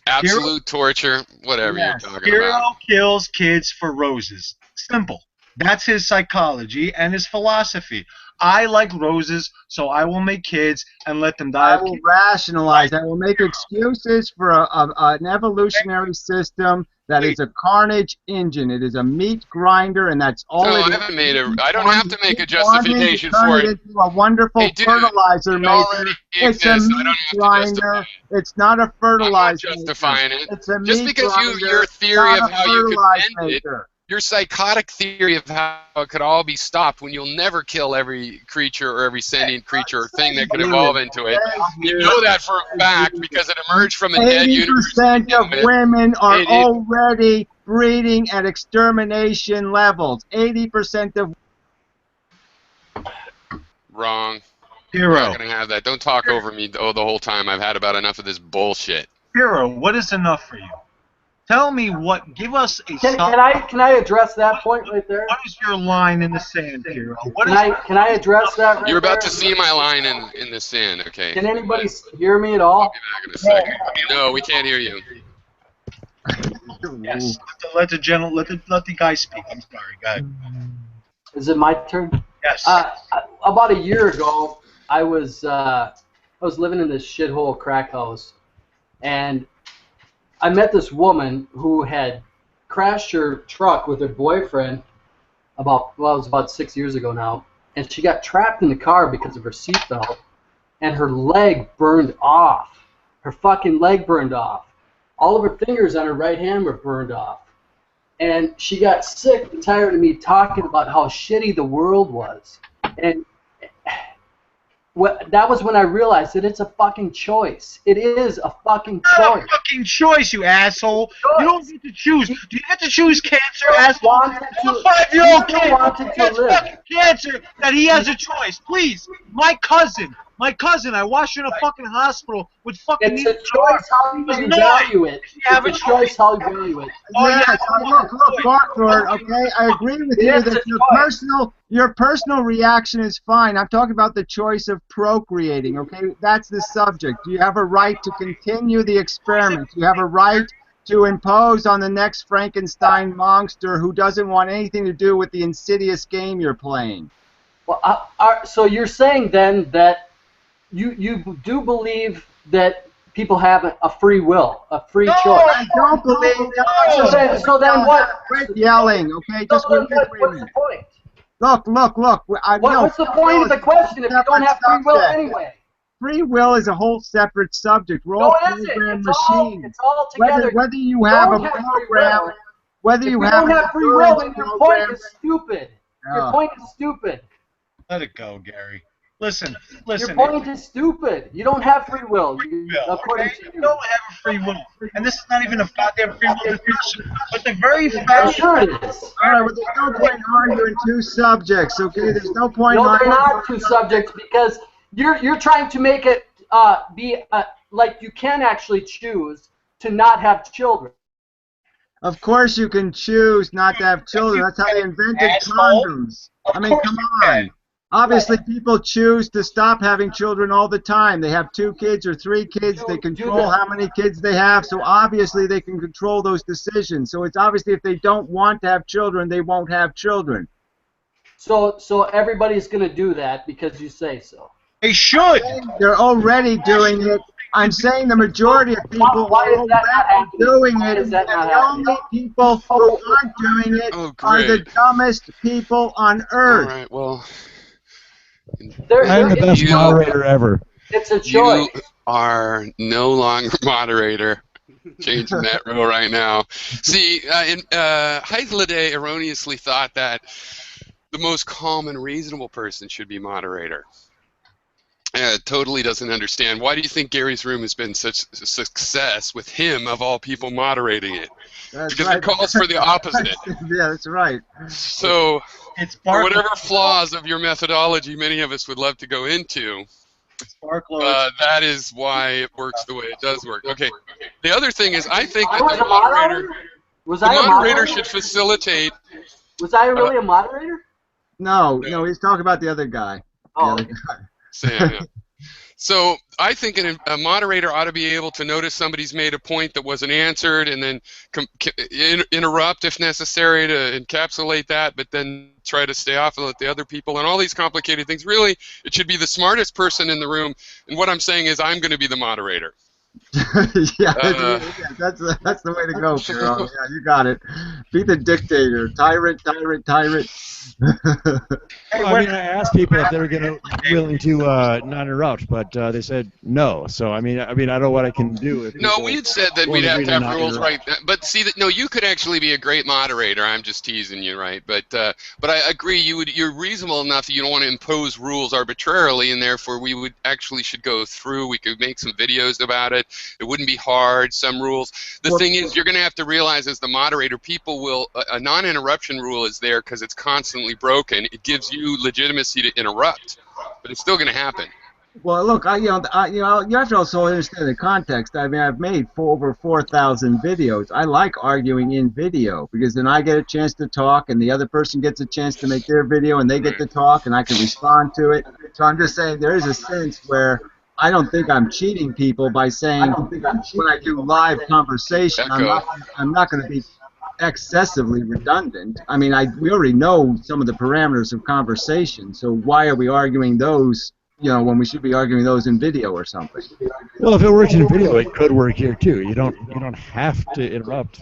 Absolute torture, whatever Yes. you're talking Piro about. kills kids for roses. Simple. That's his psychology and his philosophy. I like roses, so I will make kids and let them die I of will cancer. rationalize. I will make excuses for an evolutionary system that is a carnage engine. It is a meat grinder, and that's all No, it I is. haven't made a. I don't have to make a It's wanting to justification turn for it it. into a wonderful Hey, dude, fertilizer it maker. already It's a exists. I meat don't have to grinder. justify it. It's not a I'm not fertilizer justifying maker. it. It's a Just meat because grinder, your theory not of a how you could fertilizer end it, maker. your psychotic theory of how it could all be stopped when you'll never kill every creature or every sentient creature or thing that could evolve into it. You know that for a fact because it emerged from a dead universe. 80% of women are It- already breeding at extermination levels. 80% of Wrong. I'm Piro, not gonna have that. Don't talk over me the whole time. I've had about enough of this bullshit. Piro, what is enough for you? Tell me what. Give us a. Can I address that point right there? What is your line in the sand, Piro? What Can is? I address that right You're about there? to see my line in the sand, okay? Can anybody hear me at all? I'll be back in a second. No, we can't hear you. Yes. Let the guy speak. I'm sorry. Go ahead. Is it my turn? Yes. About a year ago, I was living in this shithole crack house, and I met this woman who had crashed her truck with her boyfriend it was about 6 years ago now, and she got trapped in the car because of her seatbelt, and her leg burned off. Her fucking leg burned off. All of her fingers on her right hand were burned off. And she got sick and tired of me talking about how shitty the world was. And that was when I realized that it's a fucking choice. It is a fucking choice. A fucking choice, you asshole. You don't get to choose. Do you get to choose cancer, asshole? I'm a 5-year-old kid has fucking cancer that he has a choice. Please, my cousin, I watched her in a fucking hospital with fucking. It's a choice how you value it. It's a choice how you value it. Oh yeah, look, Barford. Okay, I agree with you that your personal reaction is fine. I'm talking about the choice of procreating. Okay, that's the subject. You have a right to continue the experiment. You have a right to impose on the next Frankenstein monster who doesn't want anything to do with the insidious game you're playing. Well, so you're saying then that you do believe that people have a free will, a free choice? I don't believe that. So then what? Quit yelling, okay? Just wait. What's the point? Look. What's the point of the question if you don't have free will anyway? Free will is a whole separate subject. We're all programmed machines. It's all together. Whether you have a program, whether you don't have free will, then your point is stupid. Your point is stupid. Let it go, Gary. Listen. Your point is stupid. You don't have free will. According to you. You don't have a free will. And this is not even a goddamn free will discussion. But the very fact... Sure it is. All right, well, there's no point in arguing two subjects, okay? There's no point in arguing... No, they're not two subjects because you're trying to make it be like you can actually choose to not have children. Of course you can choose not to have children. That's how they invented condoms. I mean, come on. Obviously, people choose to stop having children all the time. They have 2 kids or 3 kids. They control how many kids they have. So obviously, they can control those decisions. So it's obviously if they don't want to have children, they won't have children. So everybody's going to do that because you say so. They should. They're already doing it. I'm saying the majority of people are already doing it. And the only people who aren't doing it are the dumbest people on earth. All right, well... I'm the best moderator ever. It's a choice. You are no longer moderator. Changing that rule right now. See, Heidelberg erroneously thought that the most calm and reasonable person should be moderator. Totally doesn't understand. Why do you think Gary's room has been such a success with him, of all people, moderating it? That's because right. it calls for the opposite. Yeah, that's right. So, it's for whatever flaws of your methodology many of us would love to go into, that is why it works the way it does work. Okay. The other thing is, I think that the moderator should facilitate. Was I really a moderator? No, he's talking about the other guy. Oh. The other guy. Sam, yeah. So I think a moderator ought to be able to notice somebody's made a point that wasn't answered and then interrupt if necessary to encapsulate that, but then try to stay off and let the other people, and all these complicated things. Really, it should be the smartest person in the room, and what I'm saying is I'm going to be the moderator. Yeah, that's the way to go, Carol. Yeah, you got it. Be the dictator. Tyrant. Well, I mean, I asked people if they were willing to not interrupt, but they said no. So I mean, I don't know what I can do. No, we had said that we'd have to have rules, right? But see, that you could actually be a great moderator. I'm just teasing you, right? But I agree. You're reasonable enough that you don't want to impose rules arbitrarily, and therefore we would actually should go through. We could make some videos about it. It wouldn't be hard. Some rules. The thing is, you're going to have to realize as the moderator, people will. A non-interruption rule is there because it's constantly broken. It gives you legitimacy to interrupt, but it's still going to happen. Well, look, you have to also understand the context. I mean, I've made over 4,000 videos. I like arguing in video because then I get a chance to talk, and the other person gets a chance to make their video, and they get to talk, and I can respond to it. So I'm just saying there is a sense where I don't think I'm cheating people by saying when I do live conversation, I'm not going to be excessively redundant. I mean, we already know some of the parameters of conversation, so why are we arguing those when we should be arguing those in video or something. Well, if it works in video, it could work here too. You don't have to interrupt.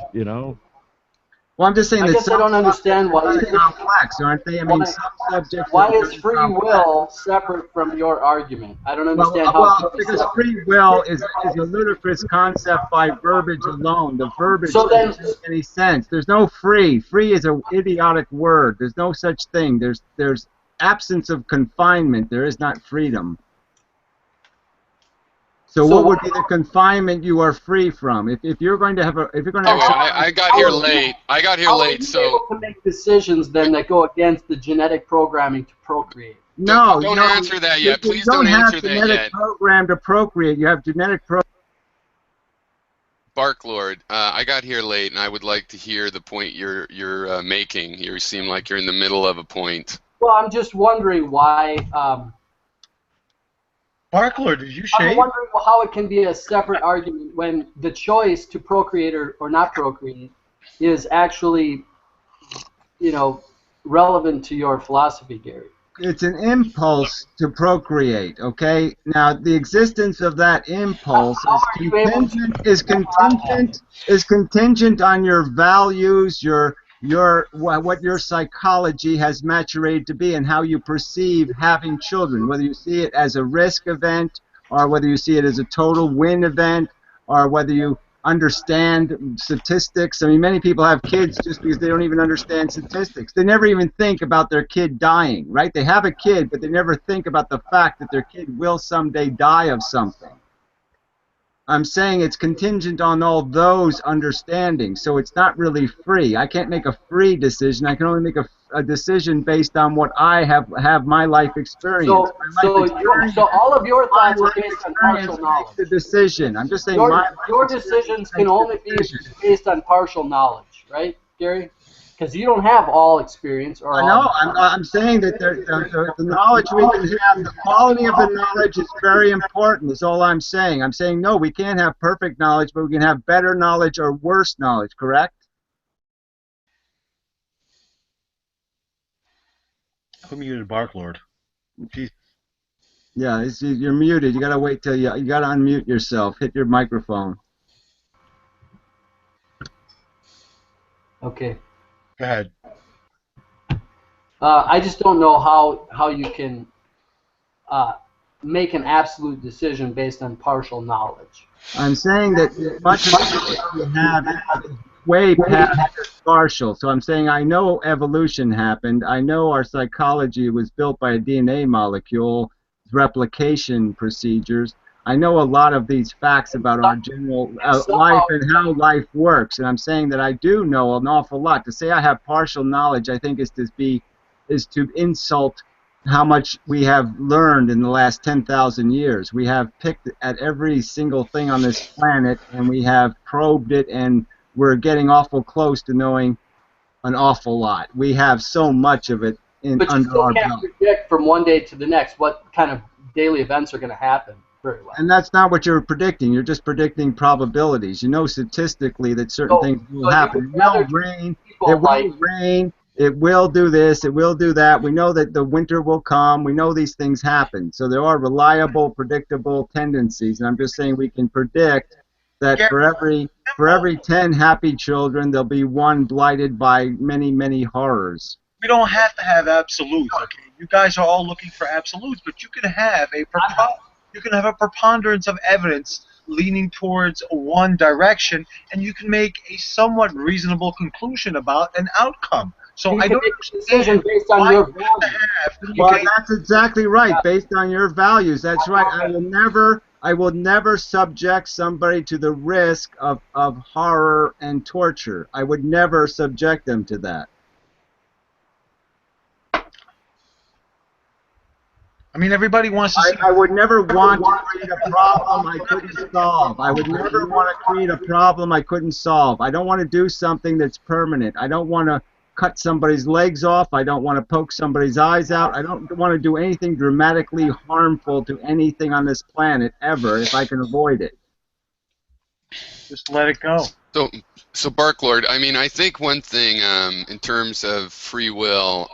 Well, I'm just saying I that guess I don't understand why they're complex, aren't they? I mean, some subjects. Why are is very free complex. will separate from your argument? I don't understand how. Well, because free will is a ludicrous concept by verbiage alone. The verbiage doesn't make any sense. There's no free. Free is an idiotic word. There's no such thing. There's absence of confinement. There is not freedom. So what would be the confinement you are free from? If you're going to have I got here late. How are you able to make decisions then that go against the genetic programming to procreate? No, don't answer that yet. Please don't answer that yet. You don't have genetic program to procreate. You have genetic Barklord, I got here late, and I would like to hear the point you're making. You seem like you're in the middle of a point. Well, I'm just wondering why. Barklord, did you shave? I'm wondering how it can be a separate argument when the choice to procreate or not procreate is actually, relevant to your philosophy, Gary. It's an impulse to procreate, okay? Now, the existence of that impulse is contingent on your values, what your psychology has maturated to be, and how you perceive having children, whether you see it as a risk event, or whether you see it as a total win event, or whether you understand statistics. I mean, many people have kids just because they don't even understand statistics. They never even think about their kid dying, right? They have a kid, but they never think about the fact that their kid will someday die of something. I'm saying it's contingent on all those understandings, so it's not really free. I can't make a free decision. I can only make a decision based on what I have my life experience. So all of your thoughts are based on partial knowledge. The decision. I'm just saying your decisions can only be based on partial knowledge, right, Gary? Because you don't have all experience. I know. I'm saying that the knowledge we can have, the quality of the knowledge is very important, is all I'm saying. I'm saying, no, we can't have perfect knowledge, but we can have better knowledge or worse knowledge, correct? Who muted Barklord? Jeez. Yeah, you're muted. You gotta wait till you gotta unmute yourself. Hit your microphone. Okay. Go ahead. I just don't know how you can make an absolute decision based on partial knowledge. I'm saying that much of what we have is way past partial. So I'm saying I know evolution happened. I know our psychology was built by a DNA molecule, replication procedures. I know a lot of these facts about our general life and how life works, and I'm saying that I do know an awful lot. To say I have partial knowledge, I think is to insult how much we have learned in the last 10,000 years. We have picked at every single thing on this planet, and we have probed it, and we're getting awful close to knowing an awful lot. We have so much of it under our belt. But you still can't predict from one day to the next what kind of daily events are going to happen. Very well. And that's not what you're predicting. You're just predicting probabilities. You know statistically that certain things will happen. It will rain. It will rain. It will do this. It will do that. We know that the winter will come. We know these things happen. So there are reliable, predictable tendencies. And I'm just saying we can predict that for every 10 happy children, there'll be one blighted by many, many horrors. We don't have to have absolutes, okay? You guys are all looking for absolutes, but you can have a preponderance of evidence leaning towards one direction, and you can make a somewhat reasonable conclusion about an outcome. So I don't understand based on your values. Well, that's exactly right. Based on your values, that's right. I will never subject somebody to the risk of horror and torture. I would never subject them to that. I mean, everybody wants to see... I would never want to create a problem I couldn't solve. I would never want to create a problem I couldn't solve. I don't want to do something that's permanent. I don't want to cut somebody's legs off. I don't want to poke somebody's eyes out. I don't want to do anything dramatically harmful to anything on this planet ever if I can avoid it. Just let it go. So Barklord, I mean, I think one thing in terms of free will,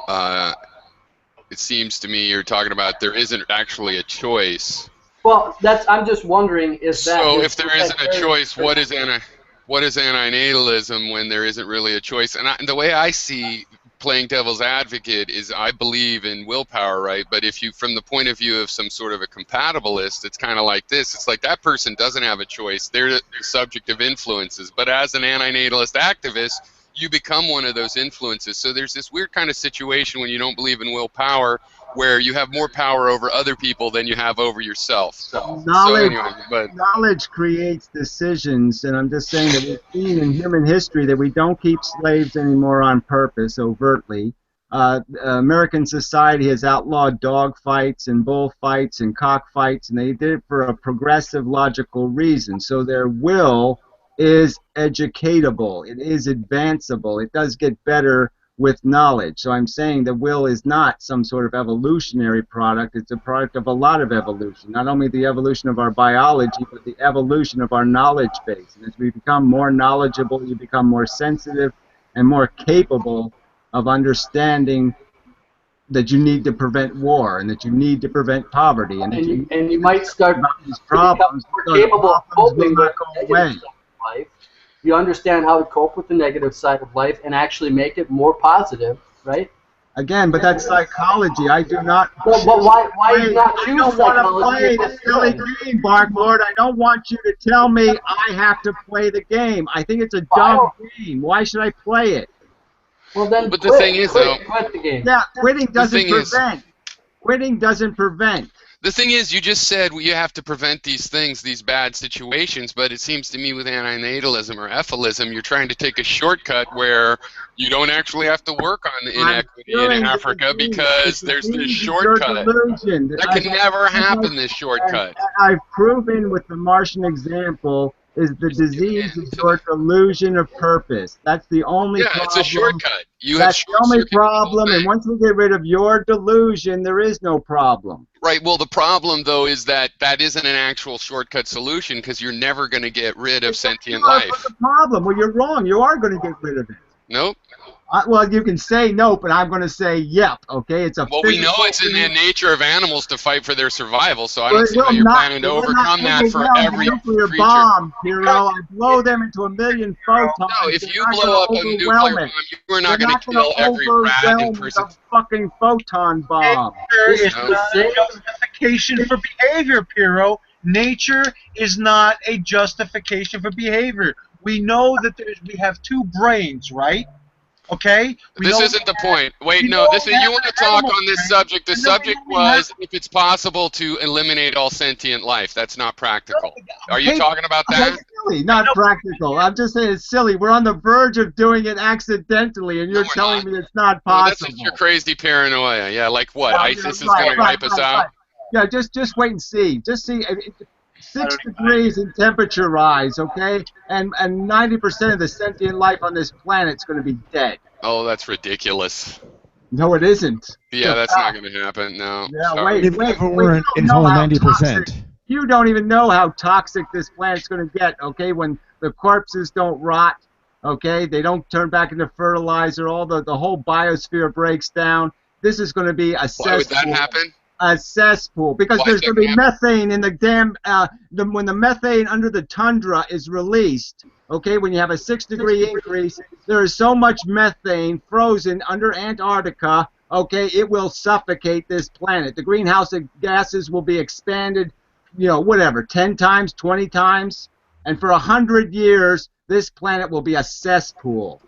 it seems to me you're talking about there isn't actually a choice. Well, I'm just wondering if that. So if there isn't a choice, what is anti-natalism when there isn't really a choice? And the way I see playing devil's advocate is I believe in willpower, right? But if you, from the point of view of some sort of a compatibilist, it's kind of like this. It's like that person doesn't have a choice. They're the subject of influences. But as an anti-natalist activist, you become one of those influences. So there's this weird kind of situation when you don't believe in willpower, where you have more power over other people than you have over yourself. Knowledge creates decisions, and I'm just saying that we've seen in human history that we don't keep slaves anymore on purpose, overtly. American society has outlawed dog fights and bullfights and cockfights, and they did it for a progressive, logical reason. So their will is educatable. It is advanceable. It does get better with knowledge. So I'm saying the will is not some sort of evolutionary product. It's a product of a lot of evolution. Not only the evolution of our biology, but the evolution of our knowledge base. And as we become more knowledgeable, you become more sensitive and more capable of understanding that you need to prevent war and that you need to prevent poverty. And you might start these problems more capable of coping with the negative side of life. You understand how to cope with the negative side of life and actually make it more positive, right? Again, but that's psychology. I do not. But why do you not choose psychology? I don't want to play the silly game, Bark Lord. I don't want you to tell me I have to play the game. I think it's a dumb game. Why should I play it? Well, then, but the thing is, though, quit the game. Yeah, quitting doesn't prevent. Quitting doesn't prevent. The thing is, you just said you have to prevent these things, these bad situations, but it seems to me with anti-natalism or ephilism, you're trying to take a shortcut where you don't actually have to work on inequity in Africa because there's this shortcut. That can never happen, this shortcut. I've proven with the Martian example is the disease is your delusion of purpose. That's the only problem. It's a shortcut. That's the only problem, and once we get rid of your delusion, there is no problem. Right, well, the problem, though, is that isn't an actual shortcut solution because you're never going to get rid of sentient life. What's the problem? Well, you're wrong. You are going to get rid of it. Nope. Well, you can say no, but I'm going to say yep. Okay, it's a. Well, we know it's in the nature of animals to fight for their survival, so I don't see how you're planning to overcome that for every creature. Bomb, hero. I blow them into a million photons. No, if you blow up a nuclear bomb, you're not going to kill every rat in person. A fucking photon bomb. Nature is not a justification for behavior, Piro. Nature is not a justification for behavior. We know that we have two brains, right? Okay? This isn't the point. Wait, no. You want to talk on this subject. The subject was if it's possible to eliminate all sentient life. That's not practical. Are you talking about that? It's silly, not practical. I'm just saying it's silly. We're on the verge of doing it accidentally, and you're telling me it's not possible. That's just your crazy paranoia. Yeah, like what? ISIS is going to wipe us out? Yeah, just wait and see. Just see. 6 degrees in temperature rise, okay? And 90% of the sentient life on this planet is going to be dead. Oh, that's ridiculous. No, it isn't. Yeah, that's not going to happen, no. Yeah, wait. It's only 90%. You don't even know how toxic this planet's going to get, okay? When the corpses don't rot, okay? They don't turn back into fertilizer. All the whole biosphere breaks down. This is going to be a cesspool. Why would that happen? A cesspool, because there's going to be methane in the damn. When the methane under the tundra is released, okay, when you have a 6-degree increase, there is so much methane frozen under Antarctica, okay, it will suffocate this planet. The greenhouse gases will be expanded, whatever, 10 times, 20 times, and for 100 years, this planet will be a cesspool.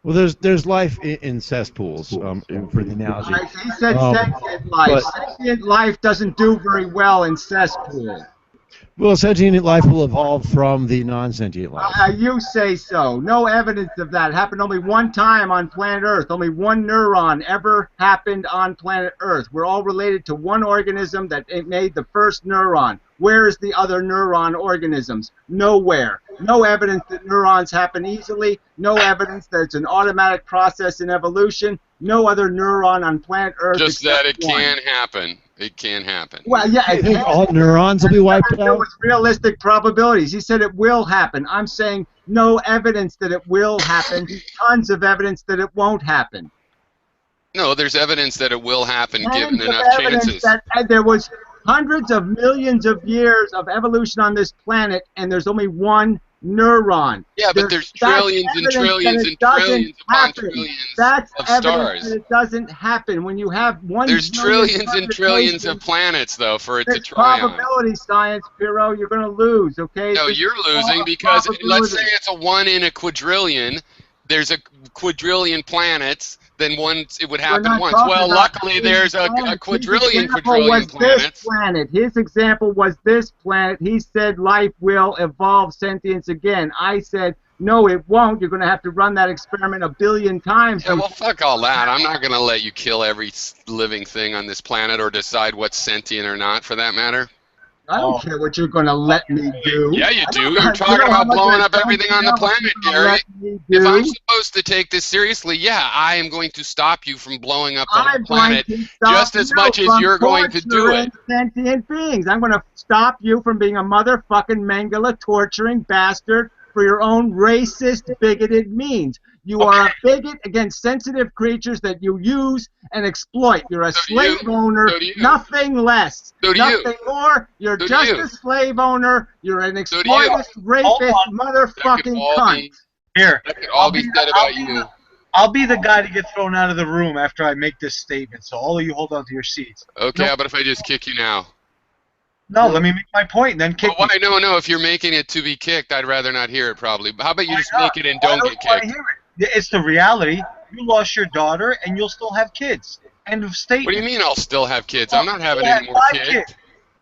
Well, there's life in cesspools, for the analogy. He said sentient life. Sentient life doesn't do very well in cesspools. Well, sentient life will evolve from the non-sentient life. You say so. No evidence of that. It happened only one time on planet Earth. Only one neuron ever happened on planet Earth. We're all related to one organism that made the first neuron. Where is the other neuron organisms? Nowhere. No evidence that neurons happen easily. No evidence that it's an automatic process in evolution. No other neuron on planet Earth. Just that it can happen. It can happen. Well, yeah, I think all neurons will be wiped out. With realistic probabilities. He said it will happen. I'm saying no evidence that it will happen. Tons of evidence that it won't happen. No, there's evidence that it will happen given Tons of enough evidence chances. that there was hundreds of millions of years of evolution on this planet, and there's only one neuron. Yeah, but there's that's trillions and evidence trillions that and it doesn't trillions upon happen. trillions That's of evidence stars. that it doesn't happen when you have one. There's zillion trillions and trillions of permutations. planets, though, for it to There's try on. probability science, Piro. You're going to lose, okay? No, This you're is all losing a because let's probability. say it's a 1 in a quadrillion. There's a quadrillion planets. Then it would happen not once. talking Well, about luckily his there's a planet. quadrillion His example was planets. this planet. His example was this planet. He said life will evolve sentience again. I said, no, it won't. You're going to have to run that experiment a billion times. Yeah, well, fuck all that. I'm not going to let you kill every living thing on this planet or decide what's sentient or not, for that matter. I don't care what you're going to let me do. Yeah, you do. You You're talking about blowing up everything on the planet, Gary. If I'm supposed to take this seriously, yeah, I am going to stop you from blowing up the whole planet just as much as you're going to do it. Sentient beings. I'm going to stop you from being a motherfucking Mengele torturing bastard for your own racist, bigoted means. You are a bigot against sensitive creatures that you use and exploit. You're a slave owner, nothing less. Nothing more. You're just a slave owner. You're an exploitive, rapist, motherfucking cunt. Here, that could all be said about you. I'll be the guy to get thrown out of the room after I make this statement, so all of you hold on to your seats. Okay, how about if I just kick you now? No, let me make my point, and then kick me. No, if you're making it to be kicked, I'd rather not hear it, probably. How about you just make it and don't get kicked? It's the reality. You lost your daughter, and you'll still have kids. End of statement. What do you mean I'll still have kids? I'm not having any more kids.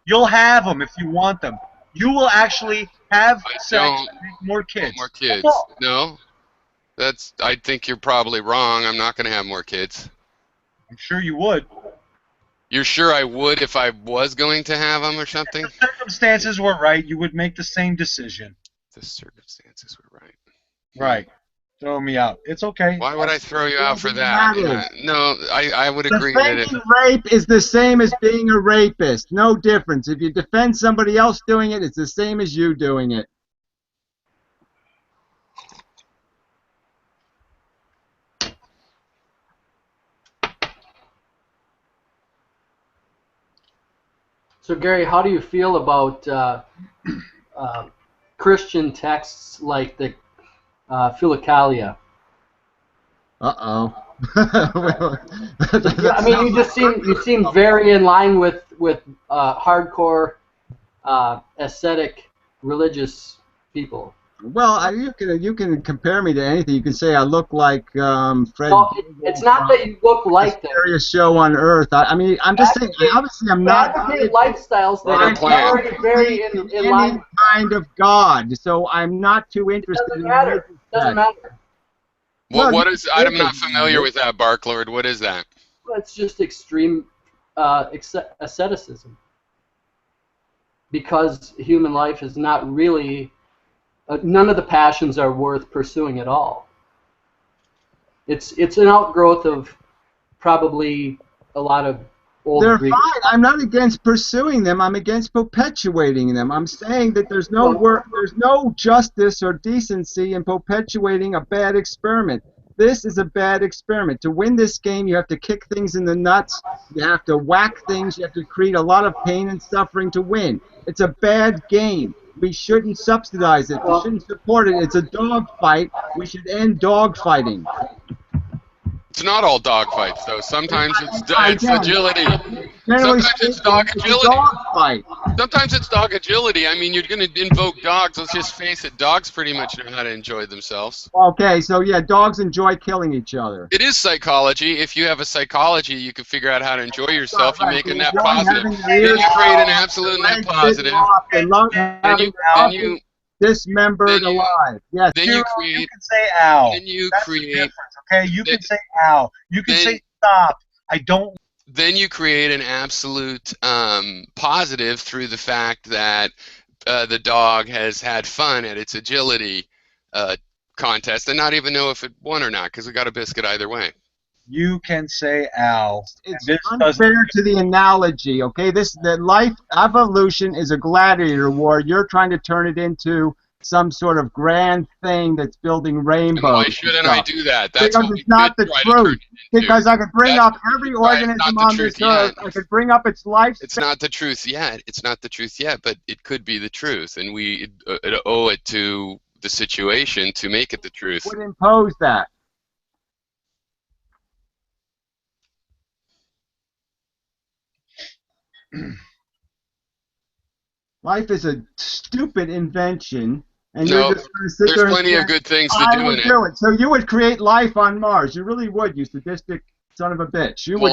You'll have them if you want them. You will actually have sex and make more kids. More kids. No. I think you're probably wrong. I'm not going to have more kids. I'm sure you would. You're sure I would if I was going to have them or something? If the circumstances were right, you would make the same decision. The circumstances were right. Right. Throw me out. It's okay. Why would I throw you out for that? No, I would agree that defending rape is the same as being a rapist. No difference. If you defend somebody else doing it, it's the same as you doing it. So, Gary, how do you feel about Christian texts like the Philokalia? Uh-oh. I mean, you seem very in line with hardcore ascetic religious people. Well, you can compare me to anything. You can say I look like Fred. Well, it's not that you look like them. Scariest show on earth. I mean, I'm just saying. Obviously, I'm not. Advocate lifestyles that are very in line. Any kind of God. So I'm not too interested. Doesn't matter. Doesn't matter. What is? I'm not familiar with that, Barklord. What is that? Well, it's just extreme asceticism. Because human life is not really. None of the passions are worth pursuing at all. It's an outgrowth of probably a lot of old They're Greek. fine. I'm not against pursuing them. I'm against perpetuating them. I'm saying that there's no there's no justice or decency in perpetuating a bad experiment. This is a bad experiment. To win this game, you have to kick things in the nuts. You have to whack things. You have to create a lot of pain and suffering to win. It's a bad game. We shouldn't subsidize it. We shouldn't support it. It's a dog fight. We should end dog fighting. It's not all dog fights, though. Sometimes it's agility. Sometimes it's dog agility. Sometimes it's dog agility. I mean, you're going to invoke dogs. Let's just face it. Dogs pretty much know how to enjoy themselves. Okay, so yeah, dogs enjoy killing each other. It is psychology. If you have a psychology, you can figure out how to enjoy yourself. You make a net positive. Then you create an absolute net positive. Then you dismembered alive. Yes. Then you create. You can say ow. Then you That's create. The difference, okay, you can say ow. You can say stop. I don't. Then you create an absolute positive through the fact that the dog has had fun at its agility contest and not even know if it won or not because it got a biscuit either way. You can say ow. It's unfair to the analogy, okay? The life evolution is a gladiator war. You're trying to turn it into some sort of grand thing that's building rainbows. And why shouldn't I do that? That's because what it's not the truth. Because I could bring up every organism on this earth. I could bring up its life. It's not the truth yet. It's not the truth yet, but it could be the truth, and we owe it to the situation to make it the truth. Would impose that. Life is a stupid invention, and you're just going to sit there. There's plenty of good things to do in it. So you would create life on Mars. You really would, you sadistic son of a bitch. You would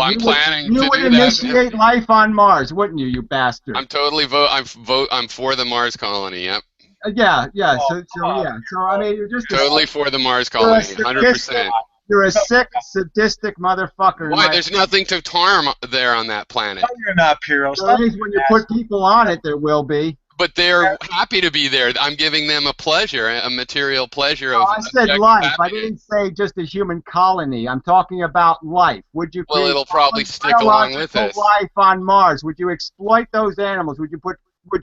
initiate life on Mars, wouldn't you, you bastard? I'm totally I'm for the Mars colony. Yep. Yeah. So I mean, you're just totally for the Mars colony. 100%. You're a sick, sadistic motherfucker. Why? There's nothing to harm there on that planet. No, you're not, Piero. At least when you put people on it, there will be. But they're happy to be there. I'm giving them a pleasure, a material pleasure. I said life. Happiness. I didn't say just a human colony. I'm talking about life. Would you? Well, it'll probably stick along with us. Life on Mars. Would you exploit those animals? Would you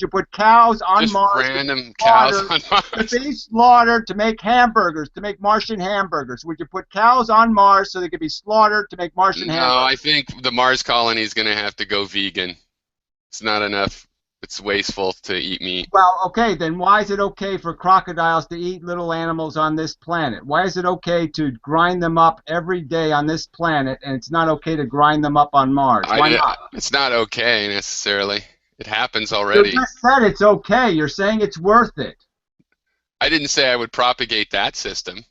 put cows on just Mars? Random cows on Mars. To be slaughtered to make hamburgers, to make Martian hamburgers. Would you put cows on Mars so they could be slaughtered to make Martian hamburgers? No, I think the Mars colony is going to have to go vegan. It's not enough. It's wasteful to eat meat. Well, okay, then why is it okay for crocodiles to eat little animals on this planet? Why is it okay to grind them up every day on this planet, and it's not okay to grind them up on Mars? Why not? It's not okay necessarily. It happens already. You just said it's okay. You're saying it's worth it. I didn't say I would propagate that system.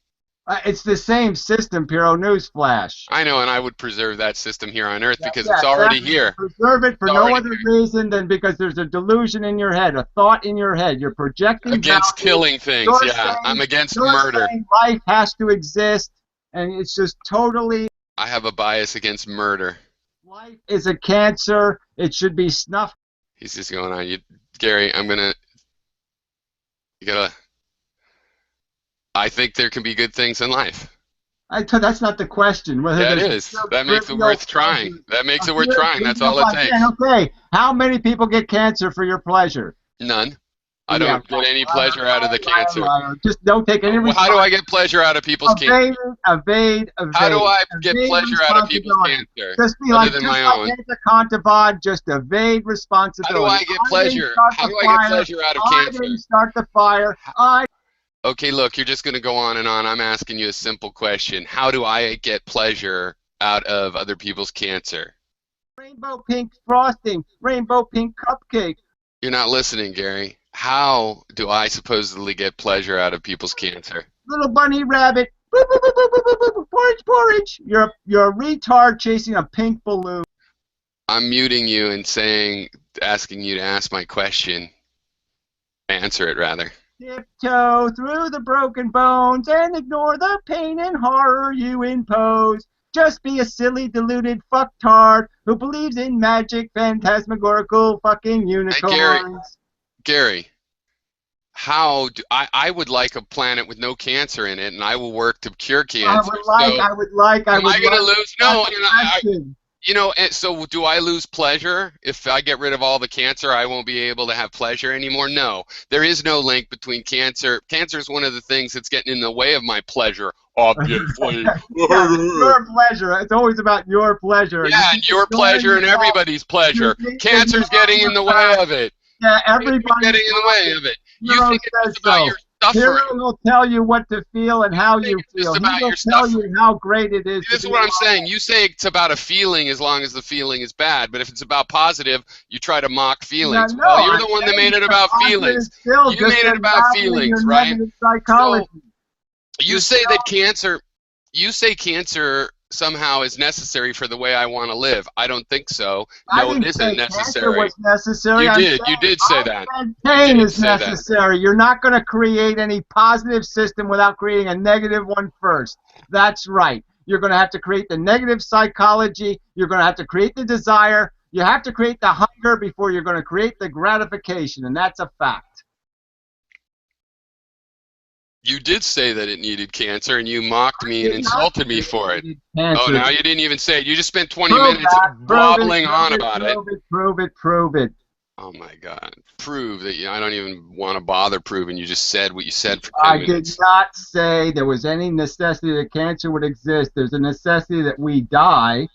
It's the same system, Piero. Newsflash. I know, and I would preserve that system here on Earth because it's already here. Preserve it for no other reason than because there's a delusion in your head, a thought in your head. You're projecting against killing things. Yeah, I'm against murder. Life has to exist, and it's just totally. I have a bias against murder. Life is a cancer. It should be snuffed. He's just going on. Gary, I think there can be good things in life. That's not the question. That is. That makes it worth trying. That makes it worth trying. That's all it takes. Okay. How many people get cancer for your pleasure? None. I don't get any pleasure out of the cancer. Just don't take any responsibility. How do I get pleasure out of people's cancer? Evade. How do I get pleasure out of people's cancer? Just be like Cantabod, just evade responsibility. How do I get pleasure? How do I get pleasure out of cancer? I didn't start the fire. Okay, look, you're just going to go on and on. I'm asking you a simple question. How do I get pleasure out of other people's cancer? Rainbow pink frosting, rainbow pink cupcake. You're not listening, Gary. How do I supposedly get pleasure out of people's cancer? Little bunny rabbit. Porridge. You're a retard chasing a pink balloon. I'm muting you and asking you to ask my question. Answer it, rather. Tiptoe through the broken bones and ignore the pain and horror you impose. Just be a silly, deluded fucktard who believes in magic, phantasmagorical fucking unicorns. Gary, how do I would like a planet with no cancer in it, and I will work to cure cancer. I would like. Am I going to lose? No. You know, so do I lose pleasure? If I get rid of all the cancer, I won't be able to have pleasure anymore? No. There is no link between cancer. Cancer is one of the things that's getting in the way of my pleasure, obviously. Your pleasure. It's always about your pleasure. Yeah, and your pleasure and everybody's pleasure. Cancer's getting in the way of it. Yeah, everybody's getting in the way of it. You think it's about your suffering. Hero will tell you what to feel and how you feel. He will tell you how great it is. This is what I'm saying. You say it's about a feeling as long as the feeling is bad, but if it's about positive, you try to mock feelings. Well, you're the one that made it about feelings. You made it about feelings, right? So you say that cancer. You say cancer somehow is necessary for the way I want to live. I don't think so. No, it isn't necessary. Was necessary. You did say that. Pain is necessary. You're not going to create any positive system without creating a negative one first. That's right. You're going to have to create the negative psychology. You're going to have to create the desire. You have to create the hunger before you're going to create the gratification, and that's a fact. You did say that it needed cancer, and you mocked me and insulted me for it. Oh, now you didn't even say it. You just spent 20 minutes babbling on about it. Prove it. Oh my God! Prove that I don't even want to bother proving. You just said what you said for 10 I minutes. did not say there was any necessity that cancer would exist. There's a necessity that we die,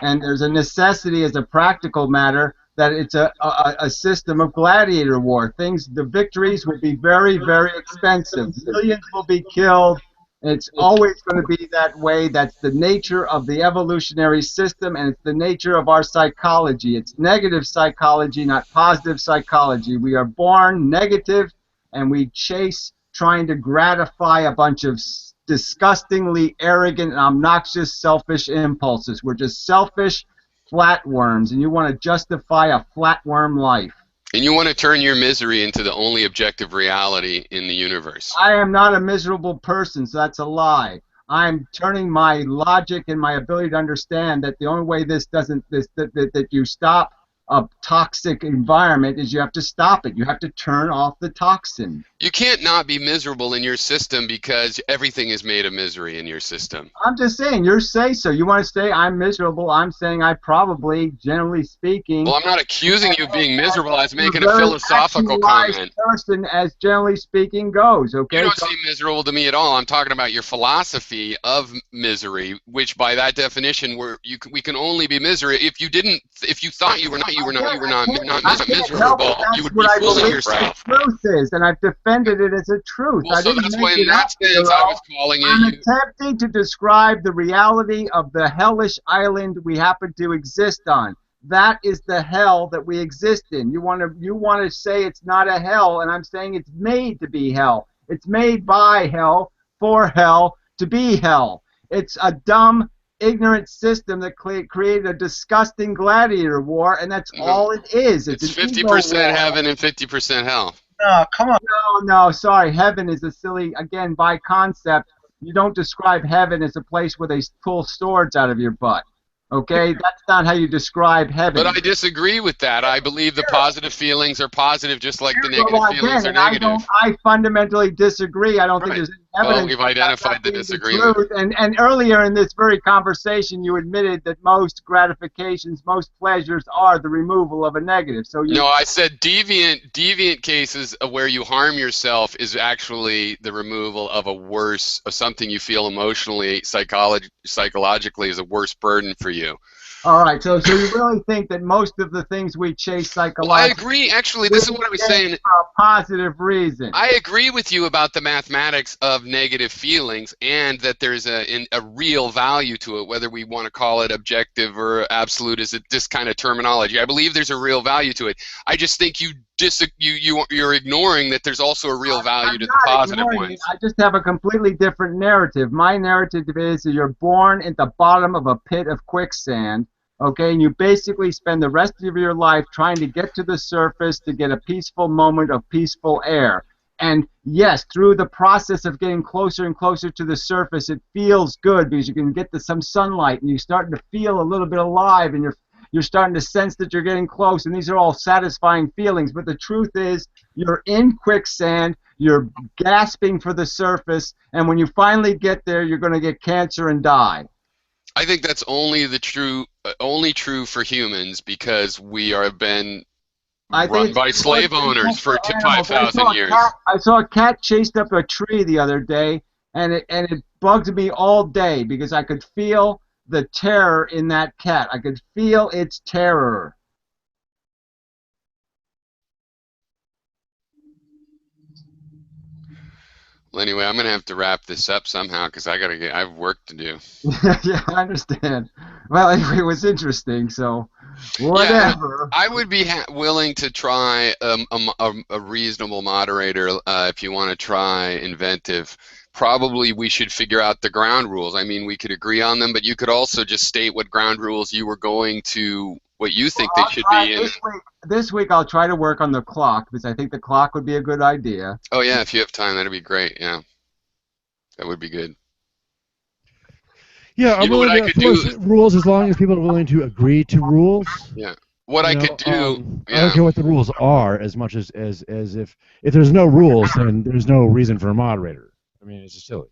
and there's a necessity as a practical matter that it's a system of gladiator war. The victories will be very, very expensive. Millions will be killed. It's always going to be that way. That's the nature of the evolutionary system, and it's the nature of our psychology. It's negative psychology, not positive psychology. We are born negative, and we chase trying to gratify a bunch of disgustingly arrogant and obnoxious selfish impulses. We're just selfish flatworms, and you want to justify a flatworm life. And you want to turn your misery into the only objective reality in the universe. I am not a miserable person, so that's a lie. I'm turning my logic and my ability to understand that the only way that you stop a toxic environment is you have to stop it. You have to turn off the toxin. You can't not be miserable in your system because everything is made of misery in your system. I'm just saying, you say so. You want to say I'm miserable. I'm saying I probably, generally speaking... Well, I'm not accusing you of being miserable. I was making a philosophical comment. Person, as generally speaking, goes, okay? You don't seem miserable to me at all. I'm talking about your philosophy of misery, which by that definition, we can only be misery. If you thought you were not miserable, you would be fooling yourself. The truth is, and I've defended it as a truth. Well, so that's why in that sense I was calling it. I'm attempting to describe the reality of the hellish island we happen to exist on. That is the hell that we exist in. You want to say it's not a hell, and I'm saying it's made to be hell. It's made by hell, for hell, to be hell. It's a dumb, ignorant system that created a disgusting gladiator war, and that's all it is. It's 50% heaven and 50% hell. No, come on. No, sorry. Heaven is a silly, again, by concept. You don't describe heaven as a place where they pull swords out of your butt. Okay? That's not how you describe heaven. But I disagree with that. I believe the positive feelings are positive just like the negative feelings are negative. I fundamentally disagree. I don't think there's any evidence. Well, we've identified the disagreement. And earlier in this very conversation, you admitted that most gratifications, most pleasures are the removal of a negative. So no, I said deviant cases of where you harm yourself is actually the removal of of something you feel emotionally, psychologically is a worse burden for you. All right, so you really think that most of the things we chase psychologically... Well, I agree. Actually, this is what I was saying. For a positive reason. I agree with you about the mathematics of negative feelings and that there's a real value to it, whether we want to call it objective or absolute is this kind of terminology. I believe there's a real value to it. I just think you're ignoring that there's also a real value to the positive ones. I just have a completely different narrative. My narrative is that you're born at the bottom of a pit of quicksand, okay, and you basically spend the rest of your life trying to get to the surface to get a peaceful moment of peaceful air. And yes, through the process of getting closer and closer to the surface, it feels good because you can get some sunlight and you're starting to feel a little bit alive and you're starting to sense that you're getting close, and these are all satisfying feelings. But the truth is, you're in quicksand, you're gasping for the surface, and when you finally get there, you're going to get cancer and die. I think that's only true for humans because we have been run by slave owners for 5,000 years. I saw a cat chased up a tree the other day, and it bugged me all day because I could feel the terror in that cat. I could feel its terror. Well, anyway, I'm gonna have to wrap this up somehow because I have work to do. Yeah, I understand. Well, anyway, it was interesting, so whatever. Yeah, I would be willing to try a reasonable moderator if you want to try inventive. Probably we should figure out the ground rules. I mean, we could agree on them, but you could also just state what ground rules you were going to, what you think they should be. This week I'll try to work on the clock because I think the clock would be a good idea. Oh yeah, if you have time, that'd be great. Yeah, that would be good. Yeah, I'm willing to enforce rules as long as people are willing to agree to rules. Yeah. What I could do, I don't care what the rules are, as much as if there's no rules, then there's no reason for a moderator. I mean, it's just silly.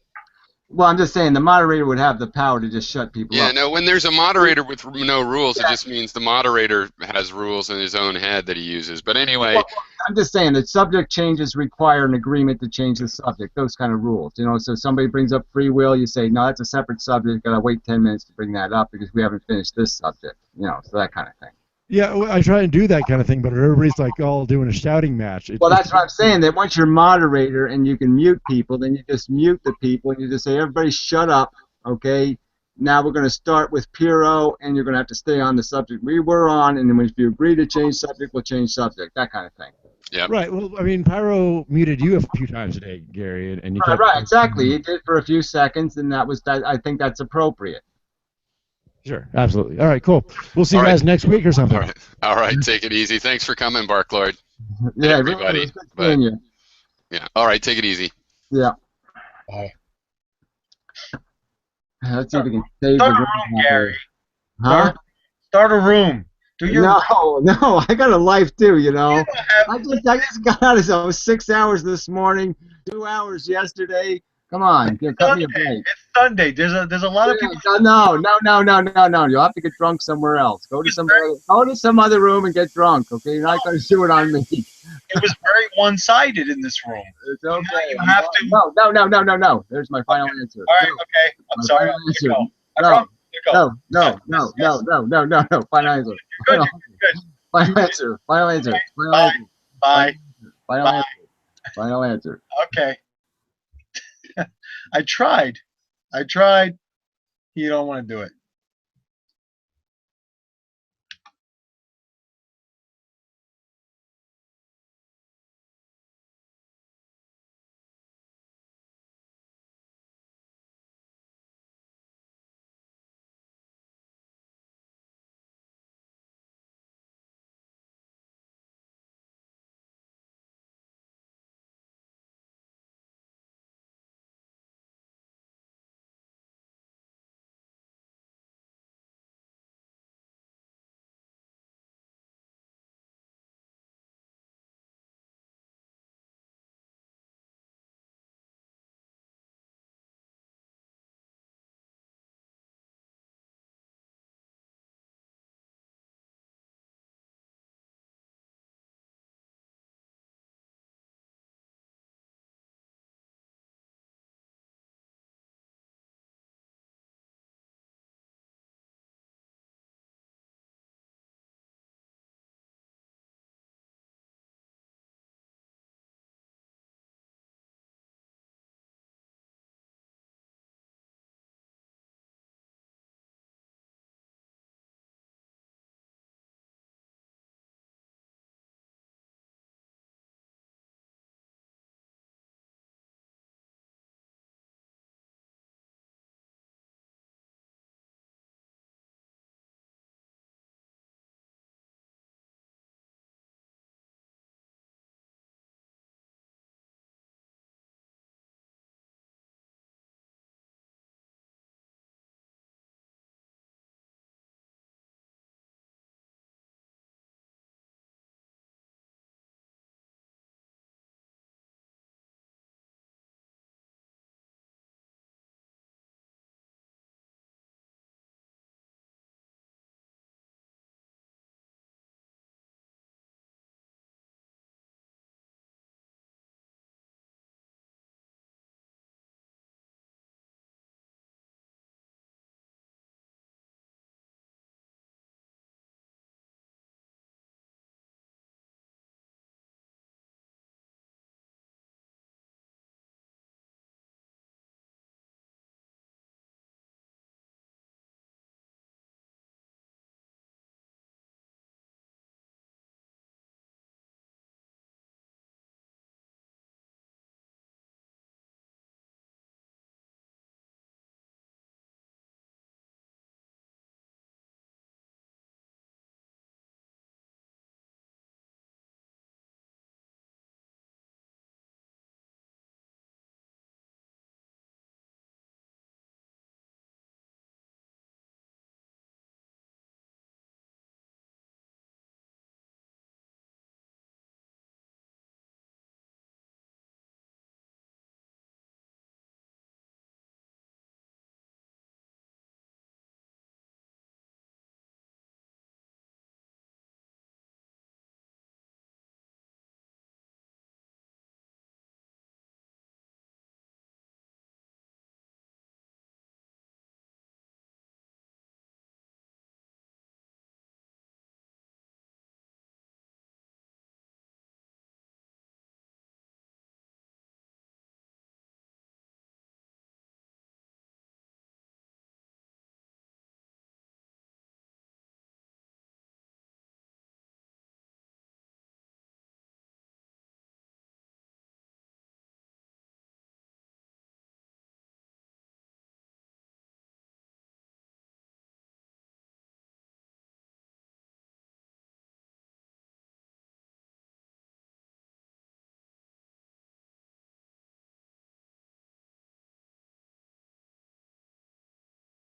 Well, I'm just saying the moderator would have the power to just shut people Yeah, up. no, when there's a moderator with no rules, it just means the moderator has rules in his own head that he uses. But anyway, Well, I'm just saying that subject changes require an agreement to change the subject, those kind of rules. You know, so somebody brings up free will, you say, no, that's a separate subject, gotta wait 10 minutes to bring that up because we haven't finished this subject. You know, so that kind of thing. Yeah, well, I try and do that kind of thing, but everybody's like all doing a shouting match. Well, that's what I'm saying, that once you're moderator and you can mute people, then you just mute the people and you just say, everybody shut up, okay? Now we're going to start with Piero, and you're going to have to stay on the subject we were on, and then if you agree to change subject, we'll change subject, that kind of thing. yeah. Right. Well, I mean, Pyro muted you a few times today, Gary, and you kept... Right, exactly. He did for a few seconds, and that was that. I think that's appropriate. Sure, absolutely. All right, cool. We'll see All you right. guys next week or something. All right. Take it easy. Thanks for coming, Bark Lord. Yeah, everybody. Really, it was good seeing you. Yeah. All right. Take it easy. Yeah. Bye. Let's see if we can save Start the a room, Gary. Huh? Start a room. Do your No, I got a life too, you know. You don't have- I just got out of so 6 hours this morning, 2 hours yesterday. Come on, cut me a break. It's Sunday. There's a lot of people. No. You'll have to get drunk somewhere else. Go to some other room and get drunk. Okay, you're not going to do it on me. It was very one-sided in this room. It's okay. You have to. No. There's my final answer. All right. Okay. I'm My sorry. final answer. I promise. Go. No. Final answer. You're good. You're good. Final answer. Final answer. Final Bye. answer. Bye. Final Bye. answer. Final answer. Okay. I tried. You don't want to do it.